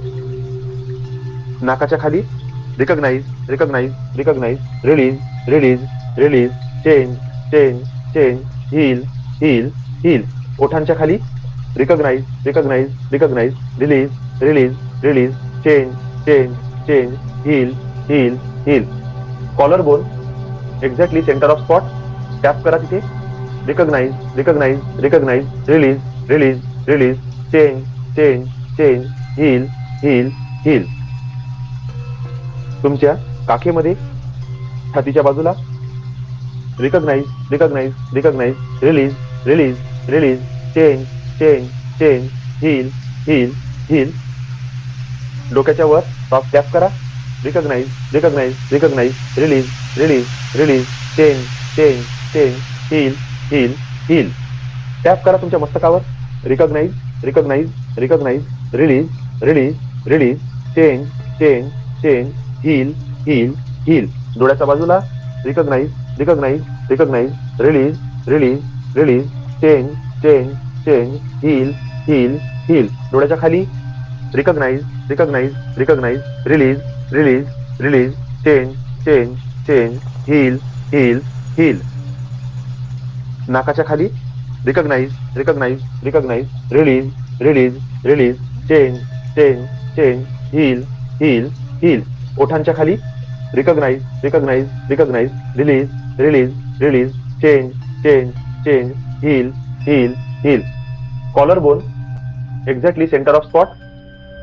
नाकाच्या खाली recognize, recognize, recognize, release, release, release, change, change, change, heal, heal, heal. ओठांच्या खाली recognize, recognize, recognize, release, release, release, change, change, change, heal, heal, heal. Collar bone exactly centre of spot. Tap करा तिथे. recognize, recognize, recognize, release, release, release, change, change, change, heal, heal, heal. तुमच्या काखेमध्ये छातीच्या बाजूला recognize, recognize, recognize, release, release, release, change, change, change, heal, heal, heal. डोक्याच्या वर soft tap करा. recognize, recognize, recognize, release, release, release, change, change, change, heal, heal, heal. Tap करा तुमच्या मस्तकावर. recognize, recognize, recognize, release, release, release, change, change, change, heal, heal, heal. डोळ्याच्या बाजूला recognize, recognize, recognize, release, release, release, change, change, change, heal, heal, heal. डोळ्याच्या खाली recognize, recognize, recognize, release, release, release, change, change, change, heal, heal, heal. नाकाच्या खाली recognize, recognize, recognize, release, release, release, change, change, change, heal, heal, heal. ओठांच्या खाली recognize, recognize, recognize, release, release, release, change, change, change, heal, heal, heal. Collar bone exactly centre of spot.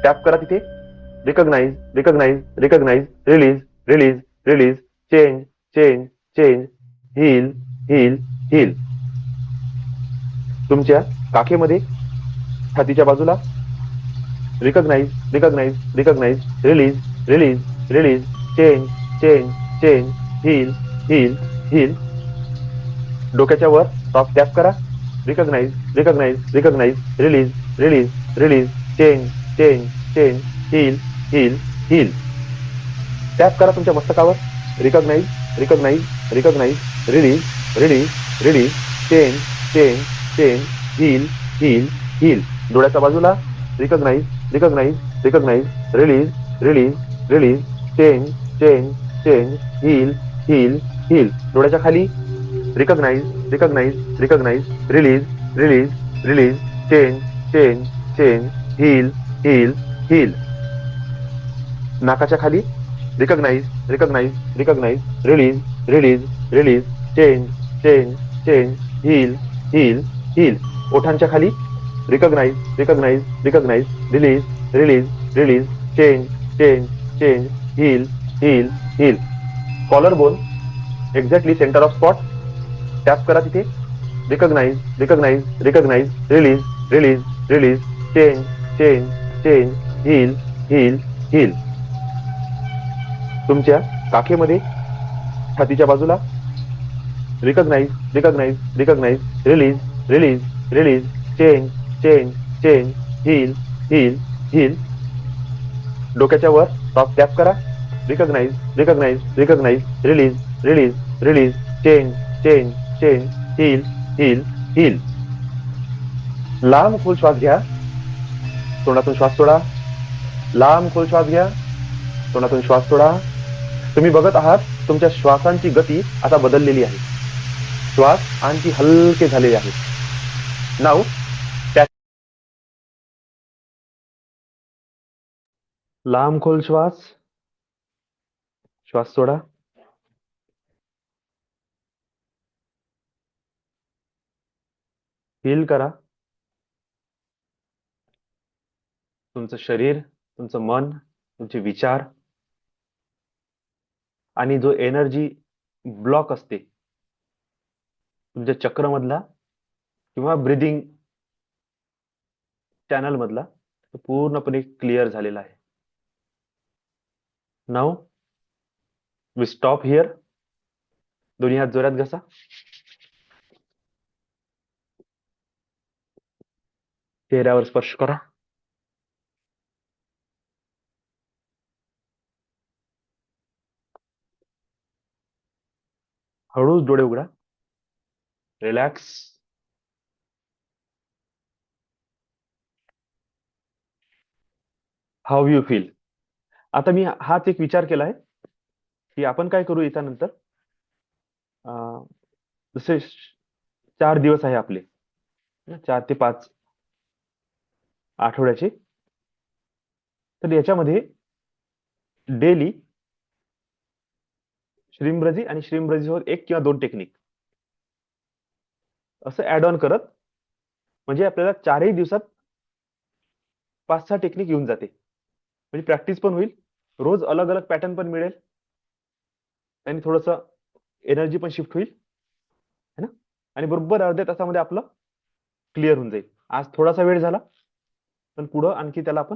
Tap करा तिथे. recognize, recognize, recognize, release, release, release, change, change, change, heal, heal, heal. तुमच्या काखेमध्ये छातीच्या बाजूला recognize, recognize, recognize, release, release, release, change, change, change, heal, heal, heal. डोक्याच्या वर soft tap करा. recognize, recognize, recognize, release, release, release, change, change, change, heal, heal, heal. Tap करा तुमच्या मस्तकावर. recognize, recognize, recognize, release, release, release, change, change, change, heal, heal, heal. डोळ्याच्या बाजूला recognize, recognize, recognize, release, release, release, change, change, change, heal, heal, heal. डोळ्याच्या खाली recognize, recognize, recognize, release, release, release, change, change, change, heal, heal, heal. नाकाच्या खाली recognize, recognize, recognize, release, release, release, change, change, change, heal, heal, heal. ओठांच्या खाली recognize, recognize, recognize, release, release, release, change, change, change, heal, heal, heal. Collar bone exactly centre of spot. Tap करा तिथे. recognize, recognize, recognize, release, release, release, change, change, change, heal, heal, heal. तुमच्या काखेमध्ये छातीच्या बाजूला recognize, recognize, recognize, release, release, release, change, change, change, heal, heal, heal. डोक्याच्या वर soft tap करा. recognize, recognize, recognize, release, release, release, change, change, change, heal, heal, heal. लांब खोल श्वास घ्या. तोंडातून श्वास सोडा. लांब खोल श्वास घ्या. तोंडातून श्वास सोडा. तुम्ही बघत आहात तुमच्या श्वासांची गती आता बदललेली आहे. श्वास आणखी हलके झालेले आहेत. नाव लांब खोल श्वास. श्वास सोडा. फील करा तुमचं शरीर, तुमचं मन, तुमचे विचार आणि जो एनर्जी ब्लॉक असते तुमच्या चक्रमधला किंवा ब्रिदिंग चॅनल मधला, तो पूर्णपणे क्लिअर झालेला आहे. Now we stop here. दोन्ही हात जोरात घसा. चेहऱ्यावर स्पर्श करा. हळूच डोळे उघडा. रिलॅक्स. How you feel. आता मी हाच एक विचार केलाय की आपण काय करू याच्यानंतर. जसे 4 दिवस आहे आपले, 4 ते 5 आठवड्याचे. तर याच्यामध्ये डेली श्रीमब्रजी आणि श्रीमब्रजीवर 1 किंवा 2 टेक्निक असं ऍड ऑन करत म्हणजे आपल्याला 4ही दिवसात 5-6 टेक्निक येऊन जाते. म्हणजे प्रॅक्टिस पण होईल, रोज अलग अलग पॅटर्न पण मिळेल आणि थोडस एनर्जी पण शिफ्ट होईल है ना. आणि बरोबर अर्ध्या तासामध्ये आपलं क्लिअर होऊन जाईल. आज थोडासा वेळ झाला, पण पुढं आणखी त्याला आपण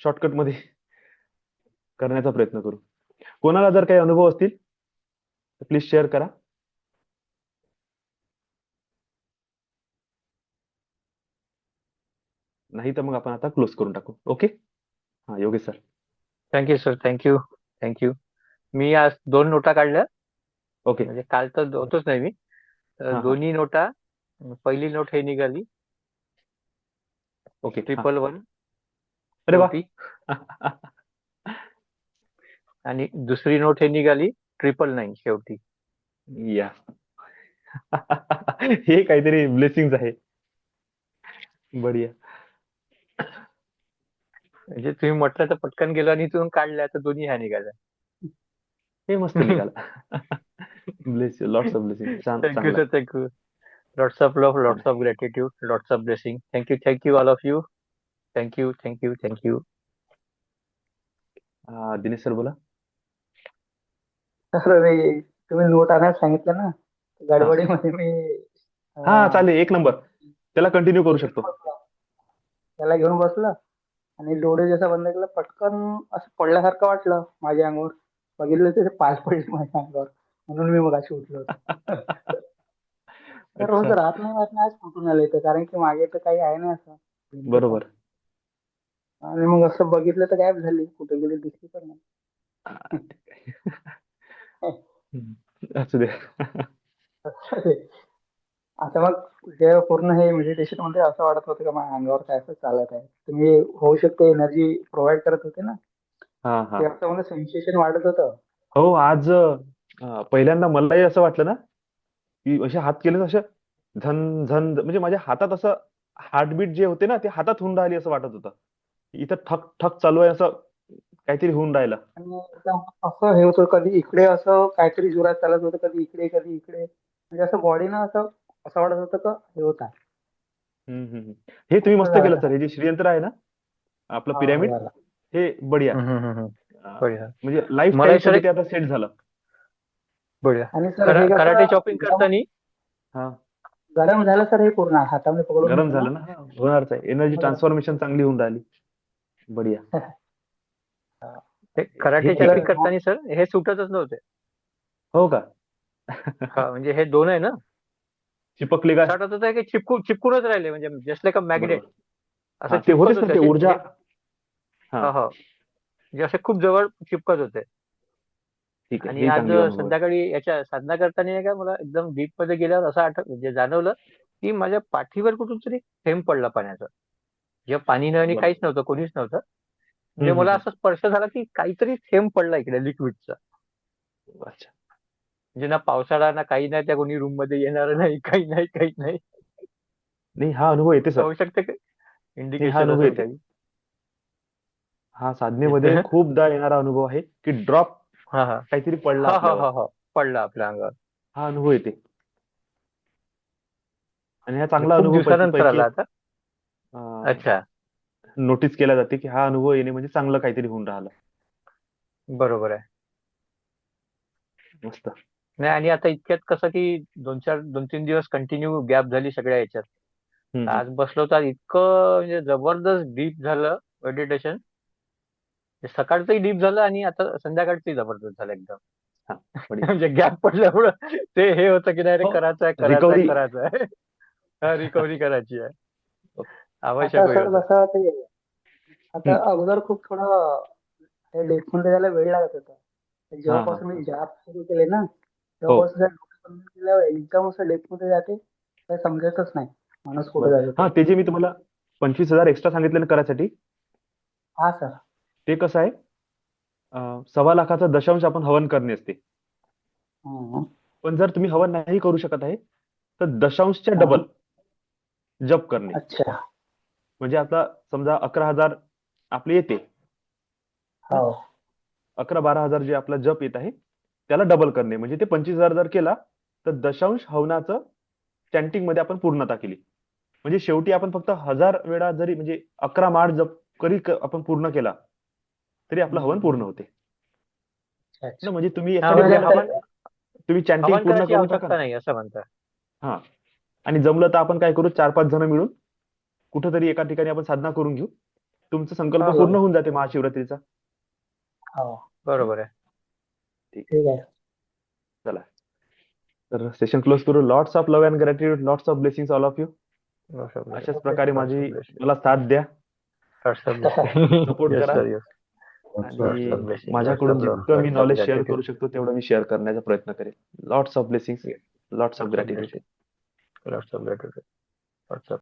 शॉर्टकट मध्ये करण्याचा प्रयत्न करू. कोणाला जर काही अनुभव असतील तर प्लीज शेअर करा. नाही तर मग आपण आता क्लोज करून टाकू. ओके. हा Yogesh sir. Thank you sir, thank you thank you. मी आज 2 नोटा काढल्या. ओके. म्हणजे काल तर होतोच नाही मी. हा हा दोन्ही नोटा, पहिली नोट हे निघाली ओके. हा 111 अरे वा. शेवटी, आणि दुसरी नोट हे निघाली 999 शेवटी. या हे काहीतरी ब्लेसिंग आहे. बढिया. म्हणजे तुम्ही म्हटलं तर पटकन गेलो आणि इथून काढल्या तर दोन्ही ह्या निघाल्या. हे मस्त निघाला. Bless you, lots of blessing. छान, थँक्यू चांगला. Sir, thank you. Lots of love, lots of gratitude, lots of blessing. Thank you all of you. Thank you. Dinesh sir बोला. तर मी तुम्ही नोट आणायला सांगितलं ना, हा गडबडीमध्ये मी हा अं, चालेल, एक नंबर. त्याला कंटिन्यू करू शकतो. त्याला घेऊन बसलो आणि डोळे जसा बंद केला, पटकन असं पडल्यासारखं वाटलं माझ्या अंगावर. बघितलं तर ते पाय पडले माझ्या अंगावर, म्हणून मी मग अशी उठलो होतो. तर रोज अच्छा, राहत नाही, आज कुठून आले तर, कारण की मागे तर काही आहे नाही असं भिंतीचं. बरोबर. आणि मग असं बघितलं तर गायब झाली, कुठे गेली दिसली पण नाही. हम्म, असू दे. आता मग जे पूर्ण हे मेडिटेशन मध्ये असं वाटत होतं का माझ्या अंगावर काय असं चालत आहे, तुम्ही होऊ शकते एनर्जी प्रोव्हाइड करत होते ना, हा हा ते असं मला सेन्सेशन वाटत होतं. हो, आज पहिल्यांदा मलाही असं वाटलं ना, की असे हात केले ना, असं झन झन, म्हणजे माझ्या हातात असं हार्टबीट जे होते ना, ते हातात होऊन राहिले असं वाटत होतं. इथं ठक ठक चालू आहे, असं काहीतरी होऊन राहिलं. आणि एकदम असं हे होतं, कधी इकडे असं काहीतरी जोरात चालत होतं, कधी इकडे कधी इकडे, म्हणजे असं बॉडीनं असं असं वाटत होतं का हे होत आहे. हे तुम्ही असं मस्त झालं केलं का? सर. हे जे श्रीयंत्र आहे ना, आपलं हा पिरॅमिड, झालं. हे बढिया. बढिया. म्हणजे लाईफ टाईम मलाही सर साठी ते आता सेट झालं. बढिया. आणि सर हे कराटे कसं चॉपिंग करताना हा गरम झालं सर, हे पूर्ण हातामध्ये पकडून गरम घेतलं ना. झालं ना. हा, होणारच आहे. एनर्जी ट्रान्सफॉर्मेशन चांगली होऊन राहिली. बढिया. ते हे कराटे एक तर चॉपिंग करताना सर हे सुटतच नव्हते. हो का. हा, म्हणजे हे दोन आहे ना, चिपकले काय. असं वाटत होतं की चिपकूनच राहिले, म्हणजे जस्ट लाईक अ मॅग्नेट बरोबर. असं हा, ते चिपकत होतेच ना, होते ते असे. ऊर्जा. हा हो, म्हणजे असे खूप जवळ चिपकत होते. ठीक आहे, आणि हे आज चांगले अनुभव आहे. संध्याकाळी याच्या साधना करताना नाही का, मला एकदम डीप मध्ये गेल्यावर असं म्हणजे जाणवलं की माझ्या पाठीवर कुठून तरी थेंब पडला पाण्याचा. जेव्हा पाणी नाही आणि काहीच बरोबर. नव्हतं, कोणीच नव्हतं. म्हणजे मला हम्म. असा स्पर्श झाला की काहीतरी थेंब पडला इकडे लिक्विडचा. अच्छा. म्हणजे ना पावसाळा ना काही नाही, त्या कोणी रूम मध्ये येणार नाही, काही नाही. नाही, हा अनुभव येते असं सर. होऊ शकतं का? नाही, हा इंडिकेशन अनुभव असेल येते. काही. हा साधनेमध्ये खूपदा येणारा अनुभव आहे, की ड्रॉप हा हा काहीतरी पडला हा हा आपल्यावर. हा हा पडला आपल्या अंगावर. हा अनुभव येते. आणि हा म्हणजे चांगला खूप अनुभव दिवसानंतर पैकी आला एक आता. अच्छा. नोटीस केला जाते, की हा अनुभव येणे म्हणजे चांगलं काहीतरी होऊन राहिलं. बरोबर आहे. मस्त. नाही, आणि आता इतक्यात कसं की 2-3 दिवस कंटिन्यू गॅप झाली सगळ्या याच्यात. हम्म. आज बसलो तर इतकं म्हणजे जबरदस्त डीप झालं मेडिटेशन. सकाळचंही डीप झालं आणि आता संध्याकाळचंही जबरदस्त झालं एकदम. हा बढिया. म्हणजे गॅप पडल्यामुळं ते हे होतं की नाही रे, हो, रिकव्हरी. करायचं आहे. रिकव्हरी करायची आहे. आता आवश्यकही सर होतं. कसं ते, आता अगोदर खूप थोडं हे डेटमध्ये त्याला वेळ लागत होता. हा हा जेव्हापासून मी जाप सुरू केले ना, हो, तेव्हापासून त्या डोळे बंद केल्यावर एकदम असं डेपमध्ये जाते, काही समजतच नाही माणूस कुठे बरोबर. जातो हा, ते. ते जे मी तुम्हाला 25,000 एक्स्ट्रा सांगितले ना करायसाठी, हा सर. ते कसं आहे, 1.25 लाखाचं दशांश आपण हवन करणे असते. हम्म. पण जर तुम्ही हवन नाही करू शकत आहे, तर दशांशच्या हा. डबल जप करणे. अच्छा. म्हणजे आता समजा 11,000 आपले येते ना, हो. 11-12,000 जे आपला जप येत आहे, त्याला डबल करणे. म्हणजे ते 25,000 जर केला, तर दशांश हवनाचं चॅन्टिंग मध्ये आपण पूर्णता केली. म्हणजे शेवटी आपण फक्त 1000 वेळा जरी म्हणजे 11 माळ जप आपण पूर्ण केला तरी आपलं हवन पूर्ण होते अच्छा. ना. म्हणजे तुम्ही हा, यासाठी म्हणजे बोला हवन तुम्ही चॅन्टिंग हवन पूर्ण करायची करून टाका आवश्यकता ना. नाही असं म्हणतात. हा, आणि जमलं तर आपण काय करू, 4-5 जण मिळून कुठेतरी एका ठिकाणी आपण साधना करून घेऊ. तुमचा संकल्प हो, पूर्ण होऊन जाते महाशिवरात्रीचा. हो, बरोबर आहे. ठीक आहे. चला, तर सेशन क्लोज करू. Lots of love and gratitude, lots of blessings all of you. अशाच प्रकारे माझी मला साथ द्या, सपोर्ट करा, आणि माझ्याकडून जितकं मी नॉलेज शेअर करू शकतो तेवढं मी शेअर करण्याचा प्रयत्न करेन. Lots of blessings, lots of gratitude. Lots of gratitude. Lots of